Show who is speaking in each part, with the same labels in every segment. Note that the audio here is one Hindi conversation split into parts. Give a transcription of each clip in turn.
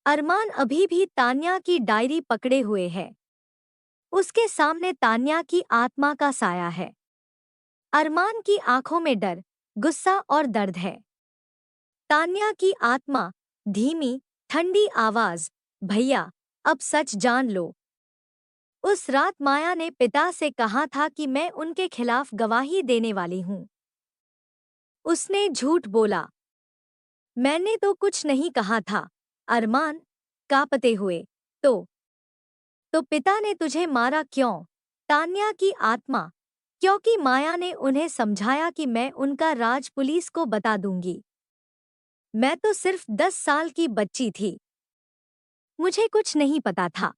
Speaker 1: अरमान अभी भी तान्या की डायरी पकड़े हुए है। उसके सामने तान्या की आत्मा का साया है। अरमान की आंखों में डर, गुस्सा और दर्द है। तान्या की आत्मा, धीमी, ठंडी आवाज, भैया, अब सच जान लो। उस रात माया ने पिता से कहा था कि मैं उनके खिलाफ गवाही देने वाली हूं। उसने झूठ बोला। मैंने तो कुछ नहीं कहा था। अरमान, कांपते हुए, तो पिता ने तुझे मारा क्यों? तान्या की आत्मा, क्योंकि माया ने उन्हें समझाया कि मैं उनका राज पुलिस को बता दूंगी। मैं तो सिर्फ 10 साल की बच्ची थी। मुझे कुछ नहीं पता था।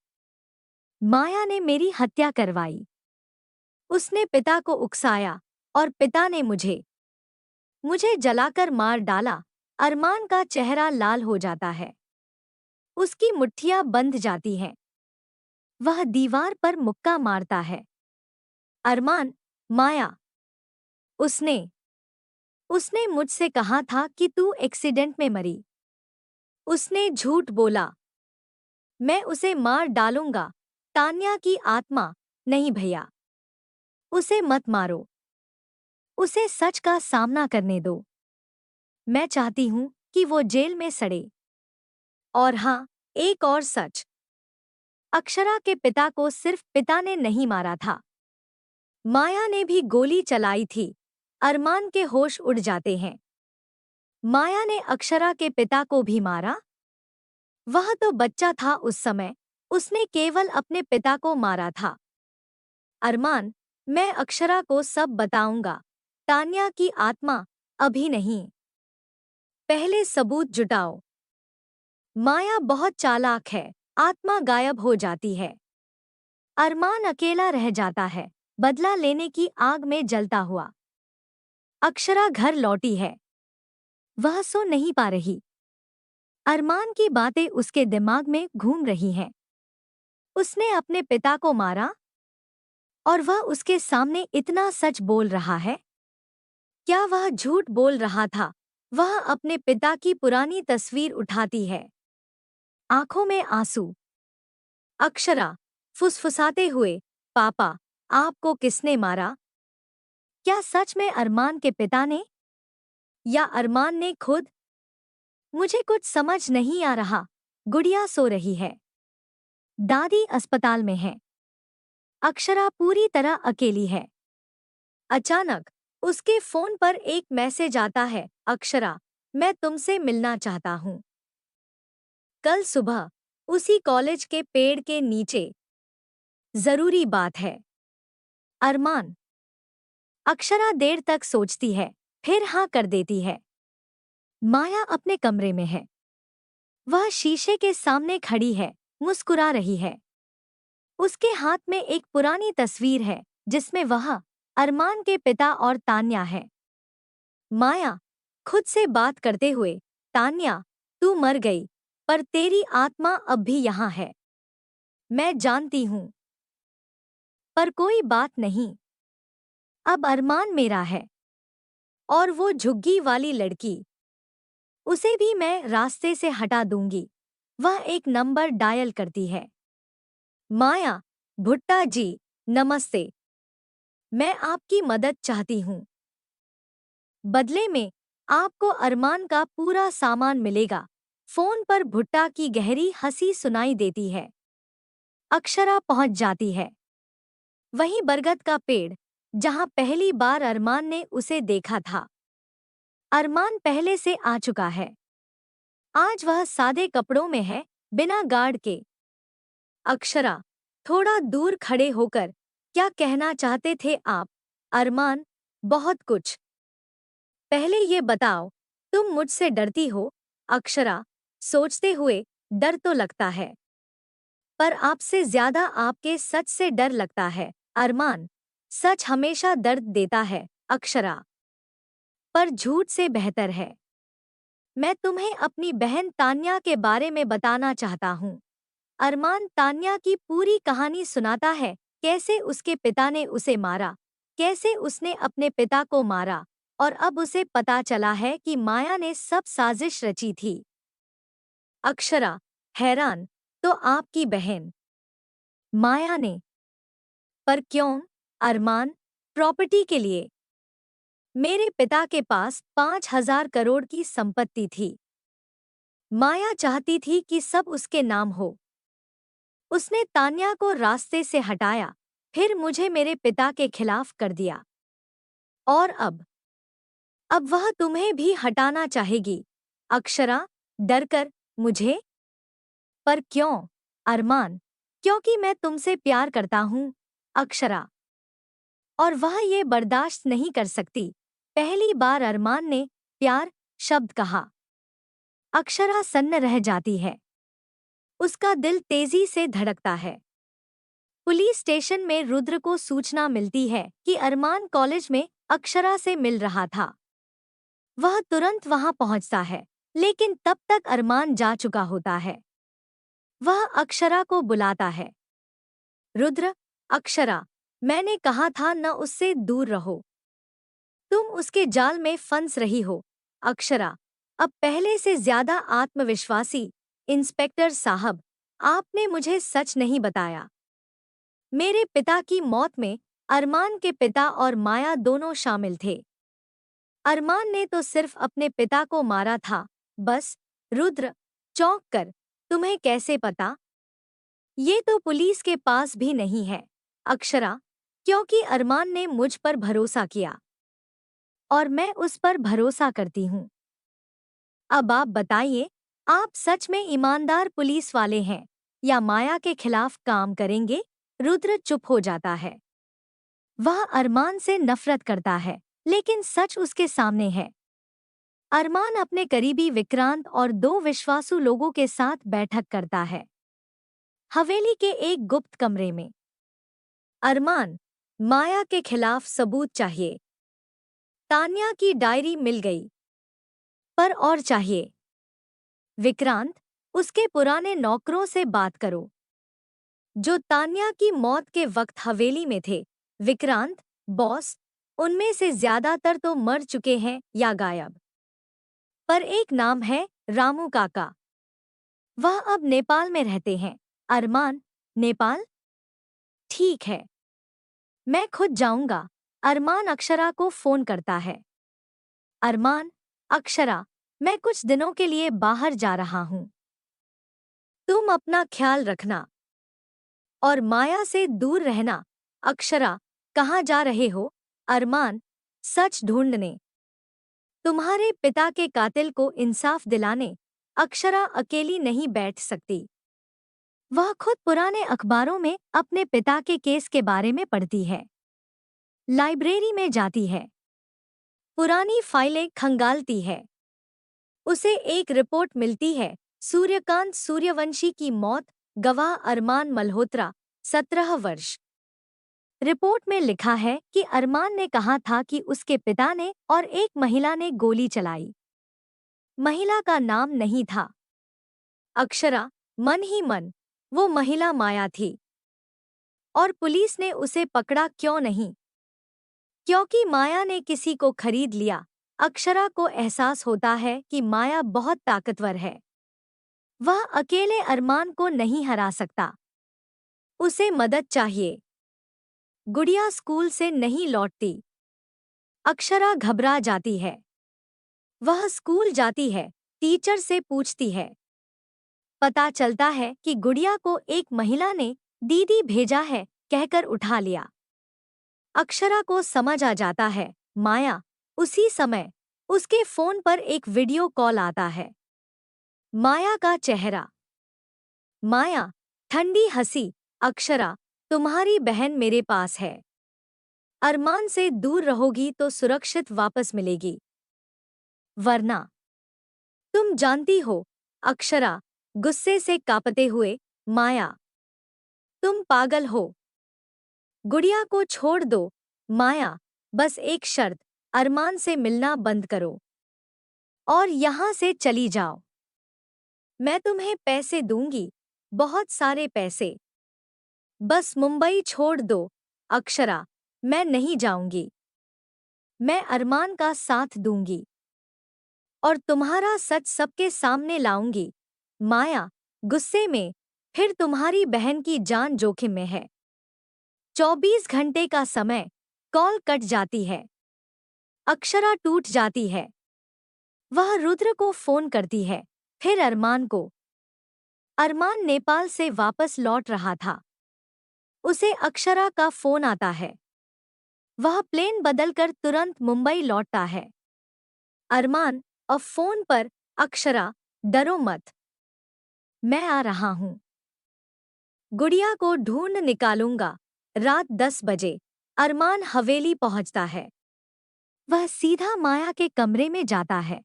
Speaker 1: माया ने मेरी हत्या करवाई। उसने पिता को उकसाया और पिता ने मुझे जलाकर मार डाला। अरमान का चेहरा लाल हो जाता है। उसकी मुट्ठियां बंध जाती हैं। वह दीवार पर मुक्का मारता है। अरमान, माया, उसने उसने मुझसे कहा था कि तू एक्सीडेंट में मरी। उसने झूठ बोला। मैं उसे मार डालूंगा। तान्या की आत्मा, नहीं भैया, उसे मत मारो। उसे सच का सामना करने दो। मैं चाहती हूं कि वो जेल में सड़े। और हाँ, एक और सच। अक्षरा के पिता को सिर्फ पिता ने नहीं मारा था। माया ने भी गोली चलाई थी। अरमान के होश उड़ जाते हैं। माया ने अक्षरा के पिता को भी मारा। वह तो बच्चा था उस समय। उसने केवल अपने पिता को मारा था। अरमान, मैं अक्षरा को सब बताऊंगा। तान्या की आत्मा, अभी नहीं। पहले सबूत जुटाओ। माया बहुत चालाक है। आत्मा गायब हो जाती है। अरमान अकेला रह जाता है, बदला लेने की आग में जलता हुआ। अक्षरा घर लौटी है। वह सो नहीं पा रही। अरमान की बातें उसके दिमाग में घूम रही हैं। उसने अपने पिता को मारा और वह उसके सामने इतना सच बोल रहा है। क्या वह झूठ बोल रहा था? वह अपने पिता की पुरानी तस्वीर उठाती है। आंखों में आंसू। अक्षरा, फुसफुसाते हुए, पापा, आपको किसने मारा? क्या सच में अरमान के पिता ने? या अरमान ने खुद? मुझे कुछ समझ नहीं आ रहा। गुड़िया सो रही है। दादी अस्पताल में है। अक्षरा पूरी तरह अकेली है। अचानक उसके फोन पर एक मैसेज आता है। अक्षरा, मैं तुमसे मिलना चाहता हूँ। कल सुबह, उसी कॉलेज के पेड़ के नीचे। जरूरी बात है। अरमान। अक्षरा देर तक सोचती है, फिर हाँ कर देती है। माया अपने कमरे में है। वह शीशे के सामने खड़ी है, मुस्कुरा रही है। उसके हाथ में एक पुरानी तस्वीर है, जिसमें वह, अरमान के पिता और तान्या है। माया, खुद से बात करते हुए, तान्या, तू मर गई, पर तेरी आत्मा अब भी यहाँ है। मैं जानती हूँ। पर कोई बात नहीं। अब अरमान मेरा है। और वो झुग्गी वाली लड़की, उसे भी मैं रास्ते से हटा दूंगी। वह एक नंबर डायल करती है। माया, भुट्टा जी, नमस्ते। मैं आपकी मदद चाहती हूँ। बदले में आपको अरमान का पूरा सामान मिलेगा। फोन पर भुट्टा की गहरी हंसी सुनाई देती है। अक्षरा पहुंच जाती है। वही बरगद का पेड़, जहां पहली बार अरमान ने उसे देखा था। अरमान पहले से आ चुका है। आज वह सादे कपड़ों में है, बिना गार्ड के। अक्षरा, थोड़ा दूर खड़े होकर, क्या कहना चाहते थे आप? अरमान, बहुत कुछ। पहले ये बताओ, तुम मुझसे डरती हो? अक्षरा, सोचते हुए, डर तो लगता है, पर आपसे ज्यादा आपके सच से डर लगता है। अरमान, सच हमेशा दर्द देता है। अक्षरा, पर झूठ से बेहतर है। मैं तुम्हें अपनी बहन तान्या के बारे में बताना चाहता हूँ। अरमान तान्या की पूरी कहानी सुनाता है, कैसे उसके पिता ने उसे मारा, कैसे उसने अपने पिता को मारा, और अब उसे पता चला है कि माया ने सब साजिश रची थी। अक्षरा, हैरान, तो आपकी बहन माया ने। पर क्यों? अरमान, प्रॉपर्टी के लिए। मेरे पिता के पास 5,000 करोड़ की संपत्ति थी। माया चाहती थी कि सब उसके नाम हो। उसने तान्या को रास्ते से हटाया, फिर मुझे मेरे पिता के खिलाफ कर दिया। और अब वह तुम्हें भी हटाना चाहेगी, अक्षरा, डरकर मुझे। पर क्यों? अरमान, क्योंकि मैं तुमसे प्यार करता हूँ, अक्षरा। और वह ये बर्दाश्त नहीं कर सकती। पहली बार अरमान ने प्यार शब्द कहा, अक्षरा सन्न रह जाती है। उसका दिल तेजी से धड़कता है। पुलिस स्टेशन में रुद्र को सूचना मिलती है कि अरमान कॉलेज में अक्षरा से मिल रहा था। वह तुरंत वहां पहुंचता है, लेकिन तब तक अरमान जा चुका होता है। वह अक्षरा को बुलाता है। रुद्र, अक्षरा, मैंने कहा था न उससे दूर रहो। तुम उसके जाल में फंस रही हो, अक्षरा। अब पहले से ज्यादा आत्मविश्वासी। इंस्पेक्टर साहब, आपने मुझे सच नहीं बताया। मेरे पिता की मौत में अरमान के पिता और माया दोनों शामिल थे। अरमान ने तो सिर्फ अपने पिता को मारा था, बस। रुद्र, चौंक कर, तुम्हें कैसे पता? ये तो पुलिस के पास भी नहीं है, अक्षरा, क्योंकि अरमान ने मुझ पर भरोसा किया और मैं उस पर भरोसा करती हूँ। अब आप बताइए, आप सच में ईमानदार पुलिस वाले हैं या माया के खिलाफ काम करेंगे? रुद्र चुप हो जाता है। वह अरमान से नफरत करता है, लेकिन सच उसके सामने है। अरमान अपने करीबी विक्रांत और दो विश्वासु लोगों के साथ बैठक करता है। हवेली के एक गुप्त कमरे में। अरमान, माया के खिलाफ सबूत चाहिए। तान्या की डायरी मिल गई, पर और चाहिए। विक्रांत, उसके पुराने नौकरों से बात करो, जो तान्या की मौत के वक्त हवेली में थे। विक्रांत, बॉस, उनमें से ज्यादातर तो मर चुके हैं या गायब। पर एक नाम है, रामू काका। वह अब नेपाल में रहते हैं। अरमान, नेपाल? ठीक है, मैं खुद जाऊंगा। अरमान अक्षरा को फोन करता है। अरमान, अक्षरा, मैं कुछ दिनों के लिए बाहर जा रहा हूं। तुम अपना ख्याल रखना और माया से दूर रहना। अक्षरा, कहाँ जा रहे हो? अरमान, सच ढूंढने, तुम्हारे पिता के कातिल को इंसाफ दिलाने। अक्षरा अकेली नहीं बैठ सकती। वह खुद पुराने अखबारों में अपने पिता के केस के बारे में पढ़ती है। लाइब्रेरी में जाती है, पुरानी फाइलें खंगालती है। उसे एक रिपोर्ट मिलती है, सूर्यकांत सूर्यवंशी की मौत, गवाह अरमान मल्होत्रा, 17 वर्ष। रिपोर्ट में लिखा है कि अरमान ने कहा था कि उसके पिता ने और एक महिला ने गोली चलाई। महिला का नाम नहीं था। अक्षरा, मन ही मन, वो महिला माया थी। और पुलिस ने उसे पकड़ा क्यों नहीं? क्योंकि माया ने किसी को खरीद लिया। अक्षरा को एहसास होता है कि माया बहुत ताकतवर है। वह अकेले अरमान को नहीं हरा सकता। उसे मदद चाहिए। गुड़िया स्कूल से नहीं लौटती। अक्षरा घबरा जाती है। वह स्कूल जाती है, टीचर से पूछती है। पता चलता है कि गुड़िया को एक महिला ने दीदी भेजा है कहकर उठा लिया। अक्षरा को समझ आ जाता है, माया। उसी समय उसके फोन पर एक वीडियो कॉल आता है। माया का चेहरा। माया, ठंडी हंसी, अक्षरा, तुम्हारी बहन मेरे पास है। अरमान से दूर रहोगी तो सुरक्षित वापस मिलेगी, वरना। तुम जानती हो, अक्षरा, गुस्से से कांपते हुए, माया, तुम पागल हो। गुड़िया को छोड़ दो, माया, बस एक शर्त, अरमान से मिलना बंद करो और यहाँ से चली जाओ। मैं तुम्हें पैसे दूंगी, बहुत सारे पैसे। बस मुंबई छोड़ दो, अक्षरा, मैं नहीं जाऊंगी। मैं अरमान का साथ दूंगी और तुम्हारा सच सबके सामने लाऊंगी, माया। गुस्से में, फिर तुम्हारी बहन की जान जोखिम में है। 24 घंटे का समय, कॉल कट जाती है। अक्षरा टूट जाती है। वह रुद्र को फोन करती है, फिर अरमान को। अरमान नेपाल से वापस लौट रहा था। उसे अक्षरा का फोन आता है। वह प्लेन बदलकर तुरंत मुंबई लौटता है। अरमान, अब फोन पर, अक्षरा, डरो मत, मैं आ रहा हूं। गुड़िया को ढूंढ निकालूंगा। रात 10 बजे अरमान हवेली पहुंचता है। वह सीधा माया के कमरे में जाता है।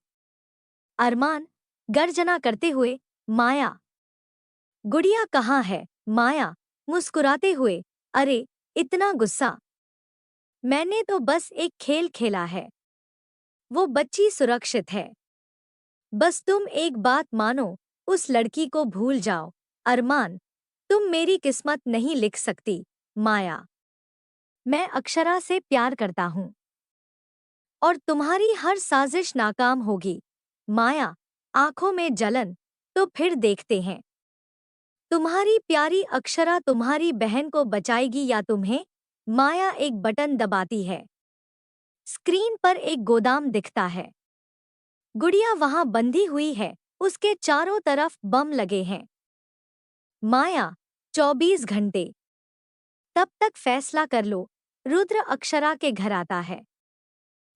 Speaker 1: अरमान गर्जना करते हुए, माया। गुड़िया कहाँ है? माया मुस्कुराते हुए, अरे इतना गुस्सा, मैंने तो बस एक खेल खेला है। वो बच्ची सुरक्षित है। बस तुम एक बात मानो, उस लड़की को भूल जाओ। अरमान, तुम मेरी किस्मत नहीं लिख सकती। माया, मैं अक्षरा से प्यार करता हूं और तुम्हारी हर साजिश नाकाम होगी। माया, आंखों में जलन, तो फिर देखते हैं तुम्हारी प्यारी अक्षरा तुम्हारी बहन को बचाएगी या तुम्हें। माया एक बटन दबाती है। स्क्रीन पर एक गोदाम दिखता है। गुड़िया वहां बंधी हुई है, उसके चारों तरफ बम लगे हैं। माया, 24 घंटे, तब तक फैसला कर लो। रुद्र अक्षरा के घर आता है।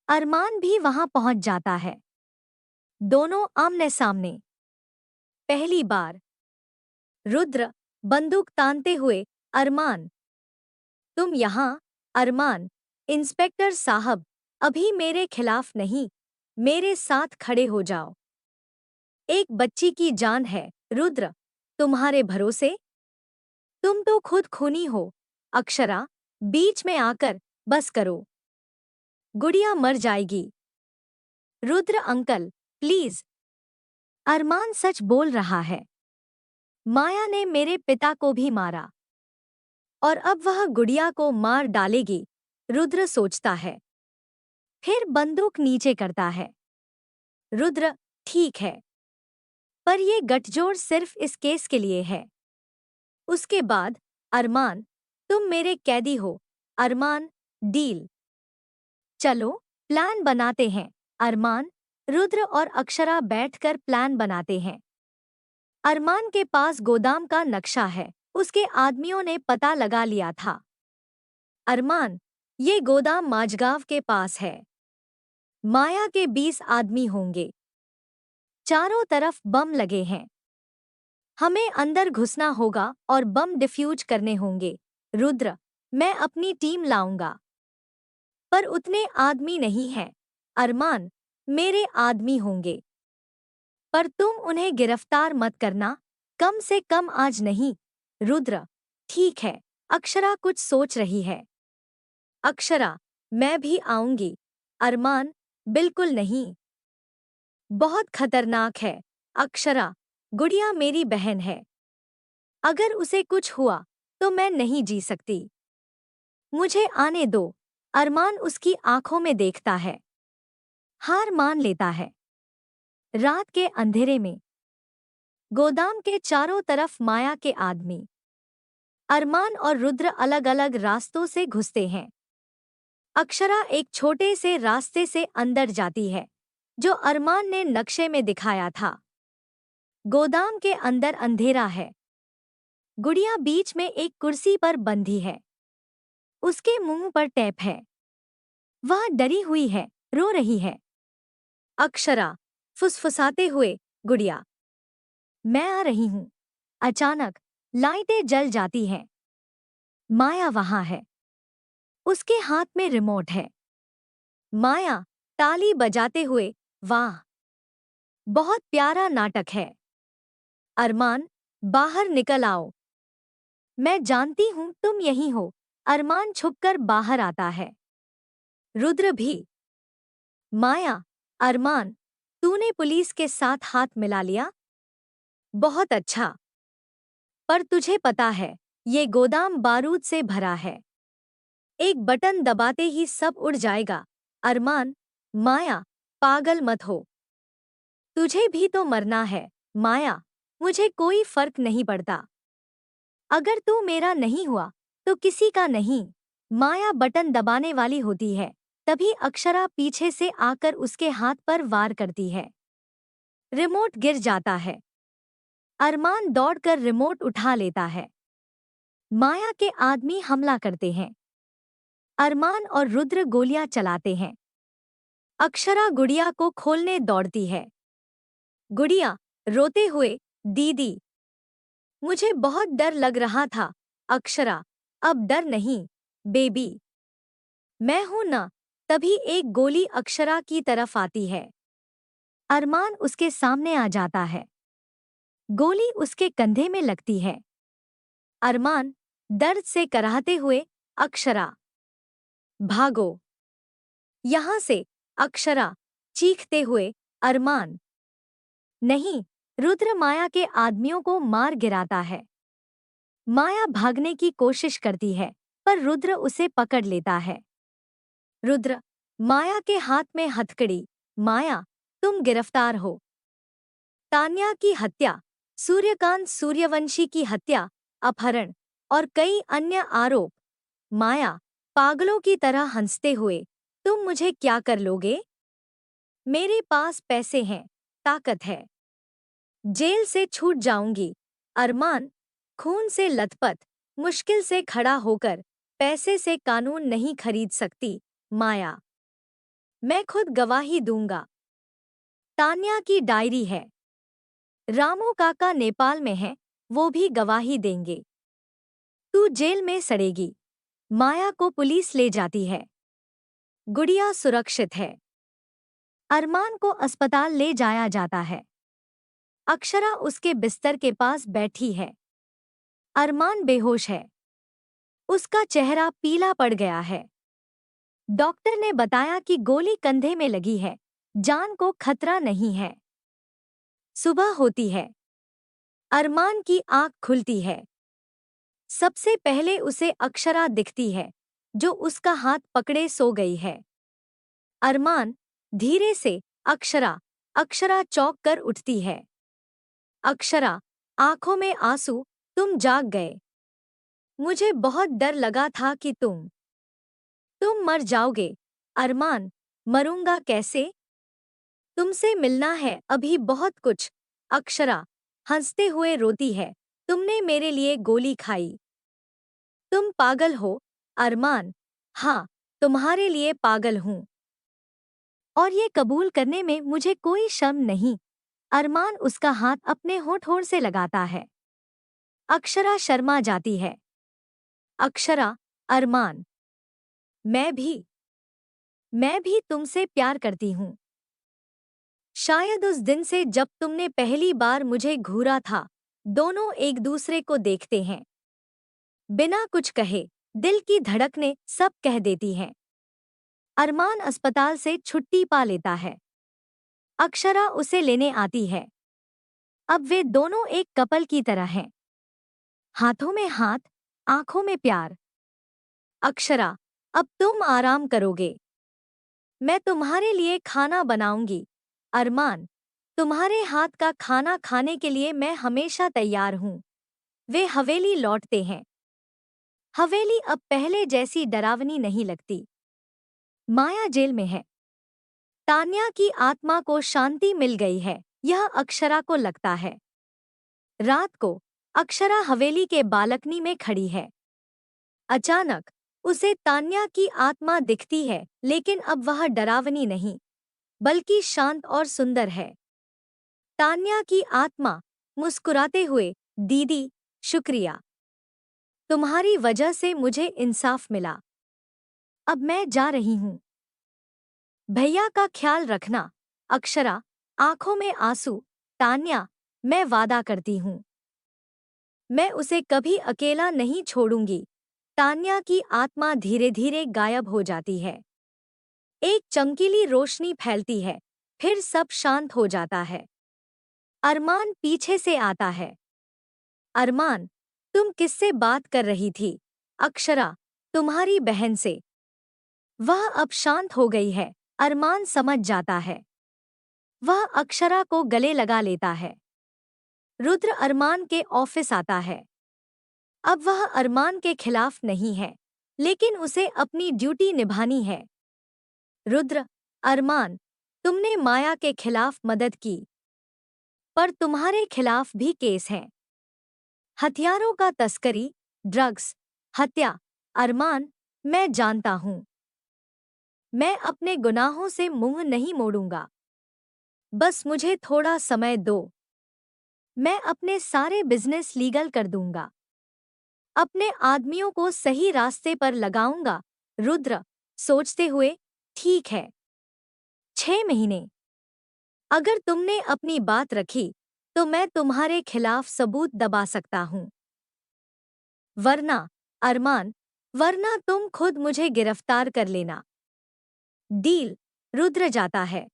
Speaker 1: अरमान भी वहां पहुंच जाता है। दोनों आमने सामने। पहली बार। रुद्र बंदूक तानते हुए, अरमान, तुम यहाँ? अरमान, इंस्पेक्टर साहब, अभी मेरे खिलाफ नहीं, मेरे साथ खड़े हो जाओ। एक बच्ची की जान है। रुद्र, तुम्हारे भरोसे? तुम तो खुद खूनी हो। अक्षरा बीच में आकर, बस करो, गुड़िया मर जाएगी। Rudra uncle, please. अरमान सच बोल रहा है। माया ने मेरे पिता को भी मारा और अब वह गुड़िया को मार डालेगी, रुद्र सोचता है। फिर बंदूक नीचे करता है। रुद्र, ठीक है, पर ये गठजोड़ सिर्फ इस केस के लिए है। उसके बाद, अरमान, तुम मेरे कैदी हो। अरमान, डील। चलो प्लान बनाते हैं। अरमान, रुद्र और अक्षरा बैठकर प्लान बनाते हैं। अरमान के पास गोदाम का नक्शा है, उसके आदमियों ने पता लगा लिया था। अरमान, ये गोदाम माझगांव के पास है। माया के 20 आदमी होंगे। चारों तरफ बम लगे हैं। हमें अंदर घुसना होगा और बम डिफ्यूज करने होंगे। रुद्र, मैं अपनी टीम लाऊंगा, पर उतने आदमी नहीं हैं। अरमान, मेरे आदमी होंगे, पर तुम उन्हें गिरफ्तार मत करना, कम से कम आज नहीं। रुद्र, ठीक है। अक्षरा कुछ सोच रही है। अक्षरा, मैं भी आऊंगी। अरमान, बिल्कुल नहीं, बहुत खतरनाक है। अक्षरा, गुड़िया मेरी बहन है, अगर उसे कुछ हुआ तो मैं नहीं जी सकती। मुझे आने दो। अरमान उसकी आंखों में देखता है, हार मान लेता है। रात के अंधेरे में गोदाम के चारों तरफ माया के आदमी। अरमान और रुद्र अलग अलग रास्तों से घुसते हैं। अक्षरा एक छोटे से रास्ते से अंदर जाती है, जो अरमान ने नक्शे में दिखाया था। गोदाम के अंदर अंधेरा है। गुड़िया बीच में एक कुर्सी पर बंधी है। उसके मुंह पर टैप है। वह डरी हुई है, रो रही है। अक्षरा फुसफुसाते हुए, गुड़िया, मैं आ रही हूं। अचानक लाइटें जल जाती हैं। माया वहां है। उसके हाथ में रिमोट है। माया ताली बजाते हुए, वाह, बहुत प्यारा नाटक है। अरमान, बाहर निकल आओ, मैं जानती हूं तुम यहीं हो। अरमान छुपकर बाहर आता है। रुद्र भी। माया, अरमान, तूने पुलिस के साथ हाथ मिला लिया, बहुत अच्छा, पर तुझे पता है ये गोदाम बारूद से भरा है। एक बटन दबाते ही सब उड़ जाएगा। अरमान, माया, पागल मत हो, तुझे भी तो मरना है। माया मुझे कोई फर्क नहीं पड़ता। अगर तू मेरा नहीं हुआ तो किसी का नहीं। माया बटन दबाने वाली होती है, तभी अक्षरा पीछे से आकर उसके हाथ पर वार करती है। रिमोट गिर जाता है। अरमान दौड़कर रिमोट उठा लेता है। माया के आदमी हमला करते हैं। अरमान और रुद्र गोलियां चलाते हैं। अक्षरा गुड़िया को खोलने दौड़ती है। गुड़िया रोते हुए, दीदी मुझे बहुत डर लग रहा था। अक्षरा, अब डर नहीं बेबी, मैं हूं ना। तभी एक गोली अक्षरा की तरफ आती है। अरमान उसके सामने आ जाता है। गोली उसके कंधे में लगती है। अरमान दर्द से कराहते हुए, अक्षरा भागो यहां से। अक्षरा चीखते हुए, अरमान नहीं। रुद्र माया के आदमियों को मार गिराता है। माया भागने की कोशिश करती है, पर रुद्र उसे पकड़ लेता है। रुद्र माया के हाथ में हथकड़ी। माया, तुम गिरफ्तार हो। तान्या की हत्या, सूर्यकांत सूर्यवंशी की हत्या, अपहरण और कई अन्य आरोप। माया पागलों की तरह हंसते हुए, तुम मुझे क्या कर लोगे? मेरे पास पैसे हैं, ताकत है, जेल से छूट जाऊंगी। अरमान खून से लथपथ, मुश्किल से खड़ा होकर, पैसे से कानून नहीं खरीद सकती। माया, मैं खुद गवाही दूंगा। तान्या की डायरी है। रामू काका नेपाल में है, वो भी गवाही देंगे। तू जेल में सड़ेगी। माया को पुलिस ले जाती है। गुड़िया सुरक्षित है। अरमान को अस्पताल ले जाया जाता है। अक्षरा उसके बिस्तर के पास बैठी है। अरमान बेहोश है। उसका चेहरा पीला पड़ गया है। डॉक्टर ने बताया कि गोली कंधे में लगी है, जान को खतरा नहीं है। सुबह होती है। अरमान की आंख खुलती है। सबसे पहले उसे अक्षरा दिखती है, जो उसका हाथ पकड़े सो गई है। अरमान धीरे से, अक्षरा। अक्षरा चौंक कर उठती है। अक्षरा आंखों में आंसू, तुम जाग गए। मुझे बहुत डर लगा था कि तुम मर जाओगे। अरमान, मरूंगा कैसे? तुमसे मिलना है अभी बहुत कुछ। अक्षरा हंसते हुए रोती है, तुमने मेरे लिए गोली खाई। तुम पागल हो। अरमान, हाँ, तुम्हारे लिए पागल हूं। और ये कबूल करने में मुझे कोई शर्म नहीं। अरमान उसका हाथ अपने होंठ से लगाता है। अक्षरा शर्मा जाती है। अक्षरा, अरमान, मैं भी तुमसे प्यार करती हूँ। शायद उस दिन से जब तुमने पहली बार मुझे घूरा था, दोनों एक दूसरे को देखते हैं। बिना कुछ कहे, दिल की धड़कनें सब कह देती हैं। अरमान अस्पताल से छुट्टी पा लेता है। अक्षरा उसे लेने आती है। अब वे दोनों एक कपल की तरह हैं। हाथों में हाथ, आंखों में प्यार। अक्षरा, अब तुम आराम करोगे। मैं तुम्हारे लिए खाना बनाऊंगी। अरमान, तुम्हारे हाथ का खाना खाने के लिए मैं हमेशा तैयार हूँ। वे हवेली लौटते हैं। हवेली अब पहले जैसी डरावनी नहीं लगती। माया जेल में है। तान्या की आत्मा को शांति मिल गई है, यह अक्षरा को लगता है। रात को अक्षरा हवेली के बालकनी में खड़ी है। अचानक उसे तान्या की आत्मा दिखती है, लेकिन अब वह डरावनी नहीं, बल्कि शांत और सुंदर है। तान्या की आत्मा मुस्कुराते हुए, दीदी, शुक्रिया। तुम्हारी वजह से मुझे इंसाफ मिला। अब मैं जा रही हूँ। भैया का ख्याल रखना। अक्षरा आंखों में आंसू, तान्या, मैं वादा करती हूँ, मैं उसे कभी अकेला नहीं छोड़ूंगी। तान्या की आत्मा धीरे धीरे गायब हो जाती है। एक चमकीली रोशनी फैलती है, फिर सब शांत हो जाता है। अरमान पीछे से आता है। अरमान, तुम किससे बात कर रही थी? अक्षरा, तुम्हारी बहन से। वह अब शांत हो गई है। अरमान समझ जाता है। वह अक्षरा को गले लगा लेता है। रुद्र अरमान के ऑफिस आता है। अब वह अरमान के खिलाफ नहीं है, लेकिन उसे अपनी ड्यूटी निभानी है। रुद्र, अरमान, तुमने माया के खिलाफ मदद की, पर तुम्हारे खिलाफ भी केस है। हथियारों का तस्करी, ड्रग्स, हत्या। अरमान, मैं जानता हूं। मैं अपने गुनाहों से मुंह नहीं मोड़ूंगा। बस मुझे थोड़ा समय दो। मैं अपने सारे बिजनेस लीगल कर दूंगा। अपने आदमियों को सही रास्ते पर लगाऊंगा। रुद्र, सोचते हुए, ठीक है। 6 महीने। अगर तुमने अपनी बात रखी, तो मैं तुम्हारे खिलाफ सबूत दबा सकता हूं। वरना, अरमान, वरना तुम खुद मुझे गिरफ्तार कर लेना। डील। रुद्र जाता है।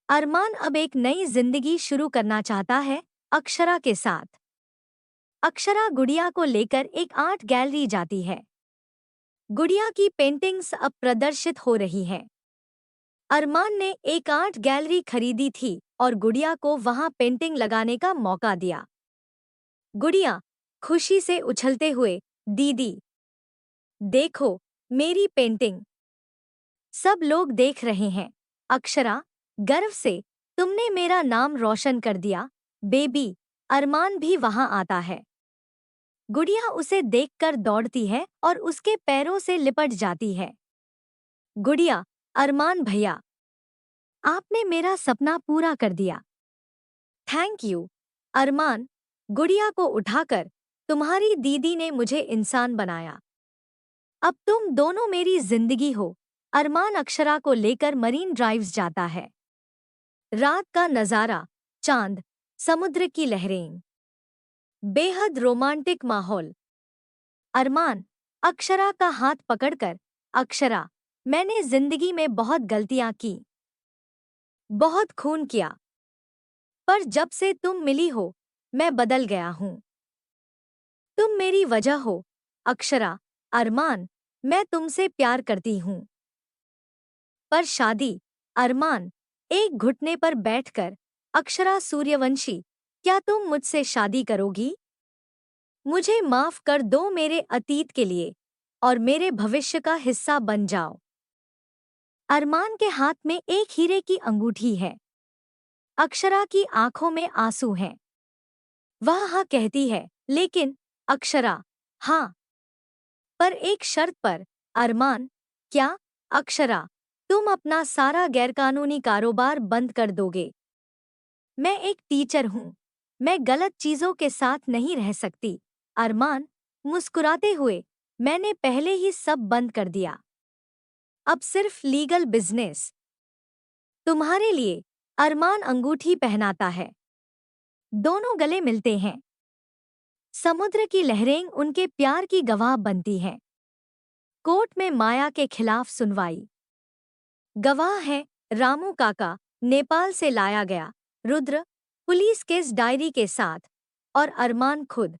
Speaker 1: अरमान अब एक नई जिंदगी शुरू करना चाहता है, अक्षरा के साथ। अक्षरा गुड़िया को लेकर एक आर्ट गैलरी जाती है। गुड़िया की पेंटिंग्स अब प्रदर्शित हो रही हैं। अरमान ने एक आर्ट गैलरी खरीदी थी और गुड़िया को वहां पेंटिंग लगाने का मौका दिया। गुड़िया, खुशी से उछलते हुए, दीदी, देखो, मेरी पेंटिंग। सब लोग देख रहे हैं। अक्षरा, गर्व से, तुमने मेरा नाम रोशन कर दिया, बेबी। अरमान भी वहां आता है। गुड़िया उसे देखकर दौड़ती है और उसके पैरों से लिपट जाती है। गुड़िया, अरमान भैया, आपने मेरा सपना पूरा कर दिया। Thank you. अरमान, गुड़िया को उठाकर, तुम्हारी दीदी ने मुझे इंसान बनाया। अब तुम दोनों मेरी जिंदगी हो। अरमान अक्षरा को लेकर मरीन ड्राइव्स जाता है। रात का नजारा, चांद, समुद्र की लहरें, बेहद रोमांटिक माहौल। अरमान, अक्षरा का हाथ पकड़कर, अक्षरा, मैंने जिंदगी में बहुत गलतियां की, बहुत खून किया, पर जब से तुम मिली हो, मैं बदल गया हूं। तुम मेरी वजह हो, अक्षरा। अरमान, मैं तुमसे प्यार करती हूं। पर शादी। अरमान, एक घुटने पर बैठकर, अक्षरा सूर्यवंशी, क्या तुम मुझसे शादी करोगी? मुझे माफ कर दो मेरे अतीत के लिए, और मेरे भविष्य का हिस्सा बन जाओ। अरमान के हाथ में एक हीरे की अंगूठी है। अक्षरा की आंखों में आंसू हैं। वह हाँ कहती है, लेकिन, अक्षरा, हाँ, पर एक शर्त पर। अरमान, क्या? अक्षरा, तुम अपना सारा गैरकानूनी कारोबार बंद कर दोगे। मैं एक टीचर हूँ। मैं गलत चीजों के साथ नहीं रह सकती। अरमान, मुस्कुराते हुए, मैंने पहले ही सब बंद कर दिया। अब सिर्फ लीगल बिजनेस। तुम्हारे लिए। अरमान अंगूठी पहनाता है। दोनों गले मिलते हैं। समुद्र की लहरें उनके प्यार की गवाह बनती हैं। कोर्ट में माया के खिलाफ सुनवाई। गवाह है, रामू काका, नेपाल से लाया गया। रुद्र, पुलिस केस डायरी के साथ, और अरमान खुद।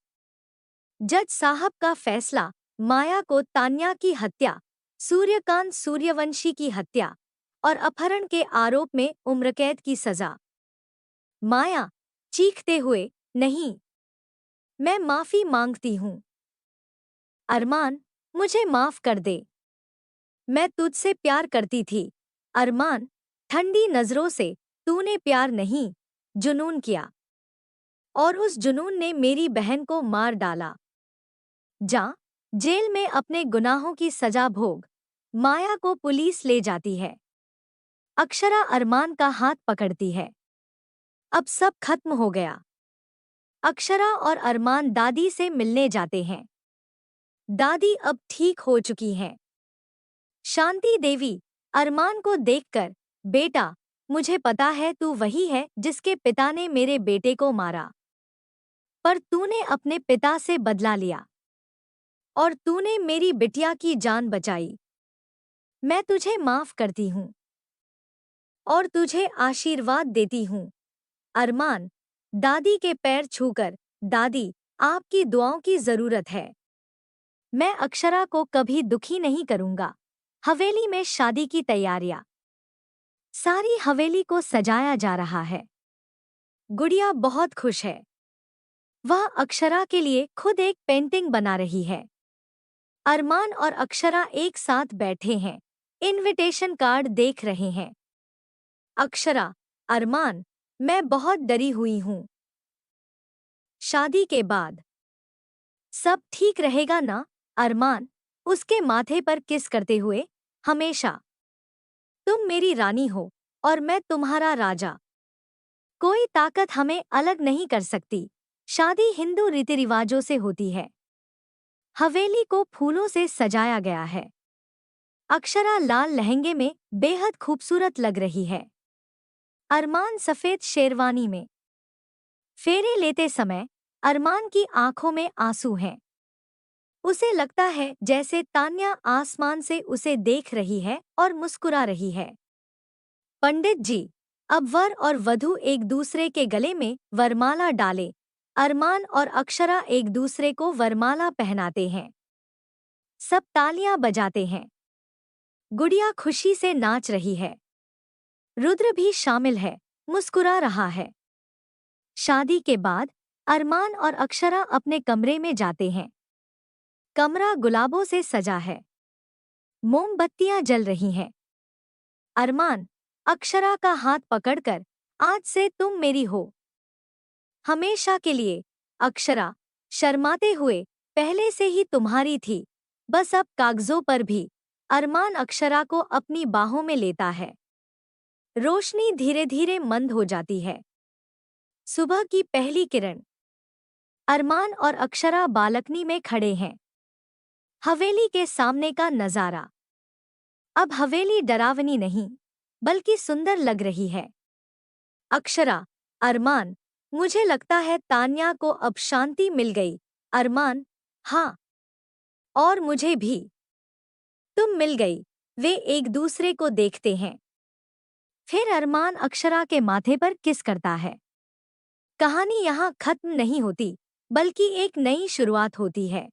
Speaker 1: जज साहब का फैसला, माया को तान्या की हत्या, सूर्यकांत सूर्यवंशी की हत्या और अपहरण के आरोप में उम्रकैद की सजा। माया, चीखते हुए, नहीं, मैं माफी मांगती हूं। अरमान, मुझे माफ कर दे। मैं तुझसे प्यार करती थी। अरमान, ठंडी नजरों से, तूने प्यार नहीं, जुनून किया। और उस जुनून ने मेरी बहन को मार डाला। जा, जेल में अपने गुनाहों की सजा भोग। माया को पुलिस ले जाती है। अक्षरा अरमान का हाथ पकड़ती है। अब सब खत्म हो गया। अक्षरा और अरमान दादी से मिलने जाते हैं। दादी अब ठीक हो चुकी हैं। शांति देवी, अरमान को देखकर, बेटा, मुझे पता है तू वही है जिसके पिता ने मेरे बेटे को मारा। पर तूने अपने पिता से बदला लिया। और तूने मेरी बिटिया की जान बचाई। मैं तुझे माफ करती हूँ। और तुझे आशीर्वाद देती हूँ। अरमान, दादी के पैर छूकर, दादी, आपकी दुआओं की जरूरत है। मैं अक्षरा को कभी दुखी नहीं करूँगा। हवेली में शादी की तैयारियां। सारी हवेली को सजाया जा रहा है। गुड़िया बहुत खुश है। वह अक्षरा के लिए खुद एक पेंटिंग बना रही है। अरमान और अक्षरा एक साथ बैठे हैं, इनविटेशन कार्ड देख रहे हैं। अक्षरा, अरमान, मैं बहुत डरी हुई हूँ। शादी के बाद सब ठीक रहेगा ना? अरमान, उसके माथे पर किस करते हुए। हमेशा। तुम मेरी रानी हो और मैं तुम्हारा राजा। कोई ताकत हमें अलग नहीं कर सकती। शादी हिंदू रीति रिवाजों से होती है। हवेली को फूलों से सजाया गया है। अक्षरा लाल लहंगे में बेहद खूबसूरत लग रही है। अरमान सफेद शेरवानी में। फेरे लेते समय अरमान की आंखों में आंसू हैं। उसे लगता है जैसे तान्या आसमान से उसे देख रही है और मुस्कुरा रही है। पंडित जी, अब वर और वधू एक दूसरे के गले में वरमाला डाले। अरमान और अक्षरा एक दूसरे को वरमाला पहनाते हैं। सब तालियां बजाते हैं। गुड़िया खुशी से नाच रही है। रुद्र भी शामिल है, मुस्कुरा रहा है। शादी के बाद अरमान और अक्षरा अपने कमरे में जाते हैं। कमरा गुलाबों से सजा है। मोमबत्तियां जल रही हैं। अरमान, अक्षरा का हाथ पकड़कर, आज से तुम मेरी हो, हमेशा के लिए। अक्षरा, शर्माते हुए, पहले से ही तुम्हारी थी, बस अब कागजों पर भी। अरमान अक्षरा को अपनी बाहों में लेता है। रोशनी धीरे धीरे मंद हो जाती है। सुबह की पहली किरण। अरमान और अक्षरा बालकनी में खड़े हैं। हवेली के सामने का नजारा। अब हवेली डरावनी नहीं, बल्कि सुंदर लग रही है। अक्षरा, अरमान, मुझे लगता है तान्या को अब शांति मिल गई। अरमान, हाँ, और मुझे भी। तुम मिल गई। वे एक दूसरे को देखते हैं। फिर अरमान अक्षरा के माथे पर किस करता है। कहानी यहाँ खत्म नहीं होती, बल्कि एक नई शुरुआत होती है।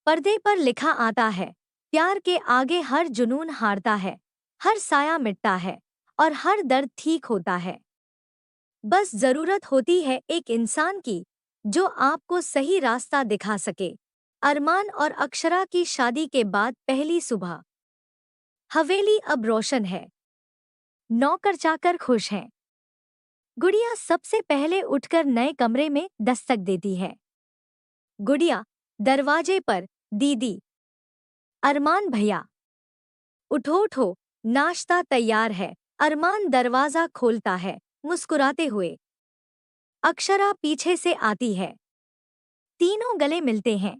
Speaker 1: पर्दे पर लिखा आता है, प्यार के आगे हर जुनून हारता है, हर साया मिटता है और हर दर्द ठीक होता है। बस जरूरत होती है एक इंसान की, जो आपको सही रास्ता दिखा सके। अरमान और अक्षरा की शादी के बाद पहली सुबह। हवेली अब रोशन है। नौकर चाकर खुश हैं। गुड़िया सबसे पहले उठकर नए कमरे में दस्तक देती है। गुड़िया, दरवाजे पर, दीदी। अरमान भैया, उठो उठो, नाश्ता तैयार है। अरमान दरवाजा खोलता है, मुस्कुराते हुए। अक्षरा पीछे से आती है। तीनों गले मिलते हैं।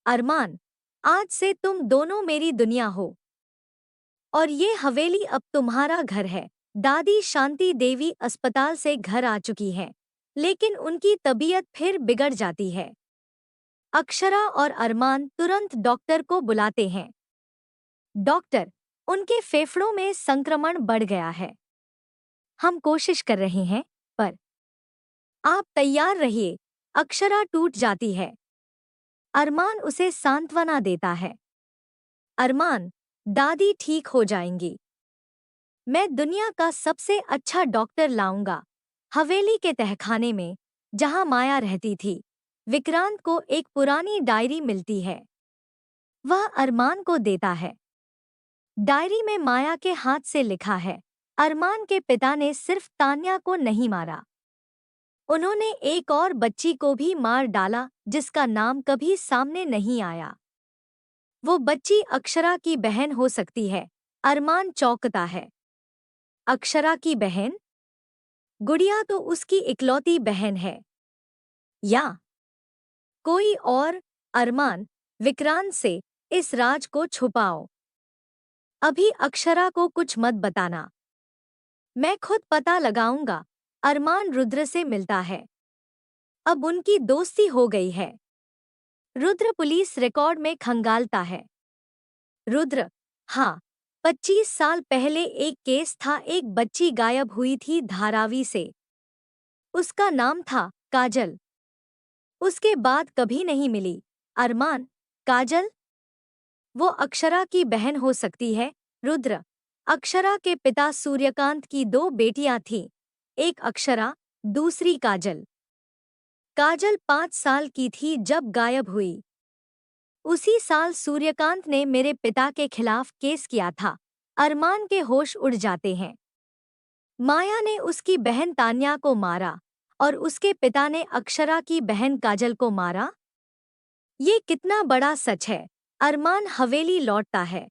Speaker 1: अरमान, आज से तुम दोनों मेरी दुनिया हो, और ये हवेली अब तुम्हारा घर है। दादी शांति देवी अस्पताल से घर आ चुकी हैं, लेकिन उनकी तबीयत फिर बिगड़ जाती है। अक्षरा और अरमान तुरंत डॉक्टर को बुलाते हैं। डॉक्टर, उनके फेफड़ों में संक्रमण बढ़ गया है। हम कोशिश कर रहे हैं, पर। आप तैयार रहिए। अक्षरा टूट जाती है। अरमान उसे सांत्वना देता है। अरमान, दादी ठीक हो जाएंगी। मैं दुनिया का सबसे अच्छा डॉक्टर लाऊंगा। हवेली के तहखाने में, जहां माया रहती थी, विक्रांत को एक पुरानी डायरी मिलती है। वह अरमान को देता है। डायरी में माया के हाथ से लिखा है, अरमान के पिता ने सिर्फ तान्या को नहीं मारा, उन्होंने एक और बच्ची को भी मार डाला, जिसका नाम कभी सामने नहीं आया। वो बच्ची अक्षरा की बहन हो सकती है। अरमान चौंकता है। अक्षरा की बहन? गुड़िया तो उसकी इकलौती बहन है। या कोई और? अरमान, विक्रांत से, इस राज को छुपाओ। अभी अक्षरा को कुछ मत बताना। मैं खुद पता लगाऊंगा। अरमान रुद्र से मिलता है। अब उनकी दोस्ती हो गई है। रुद्र पुलिस रिकॉर्ड में खंगालता है। रुद्र, हाँ, 25 साल पहले एक केस था, एक बच्ची गायब हुई थी धारावी से। उसका नाम था काजल। उसके बाद कभी नहीं मिली। अरमान, काजल? वो अक्षरा की बहन हो सकती है। रुद्र, अक्षरा के पिता सूर्यकांत की 2 बेटियां थीं, एक अक्षरा, दूसरी काजल। काजल 5 साल की थी जब गायब हुई। उसी साल सूर्यकांत ने मेरे पिता के खिलाफ केस किया था। अरमान के होश उड़ जाते हैं। माया ने उसकी बहन तान्या को मारा और उसके पिता ने अक्षरा की बहन काजल को मारा। ये कितना बड़ा सच है। अरमान हवेली लौटता है।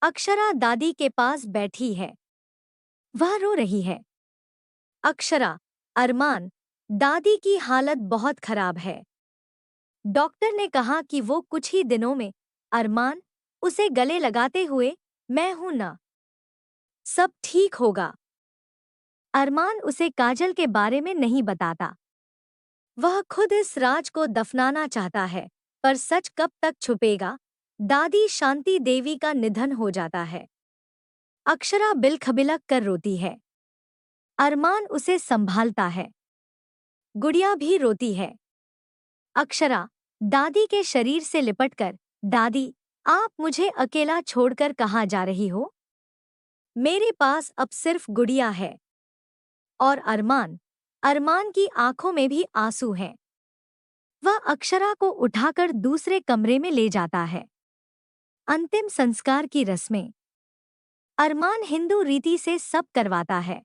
Speaker 1: अक्षरा दादी के पास बैठी है। वह रो रही है। अक्षरा, अरमान, दादी की हालत बहुत खराब है। डॉक्टर ने कहा कि वो कुछ ही दिनों में। अरमान, उसे गले लगाते हुए, मैं हूं ना, सब ठीक होगा। अरमान उसे काजल के बारे में नहीं बताता। वह खुद इस राज को दफनाना चाहता है, पर सच कब तक छुपेगा। दादी शांति देवी का निधन हो जाता है। अक्षरा बिलखबिलक कर रोती है। अरमान उसे संभालता है। गुड़िया भी रोती है। अक्षरा दादी के शरीर से लिपटकर, दादी, आप मुझे अकेला छोड़कर कहाँ जा रही हो? मेरे पास अब सिर्फ गुड़िया है। और अरमान, अरमान की आंखों में भी आंसू हैं। वह अक्षरा को उठाकर दूसरे कमरे में ले जाता है। अंतिम संस्कार की रस्में। अरमान हिंदू रीति से सब करवाता है।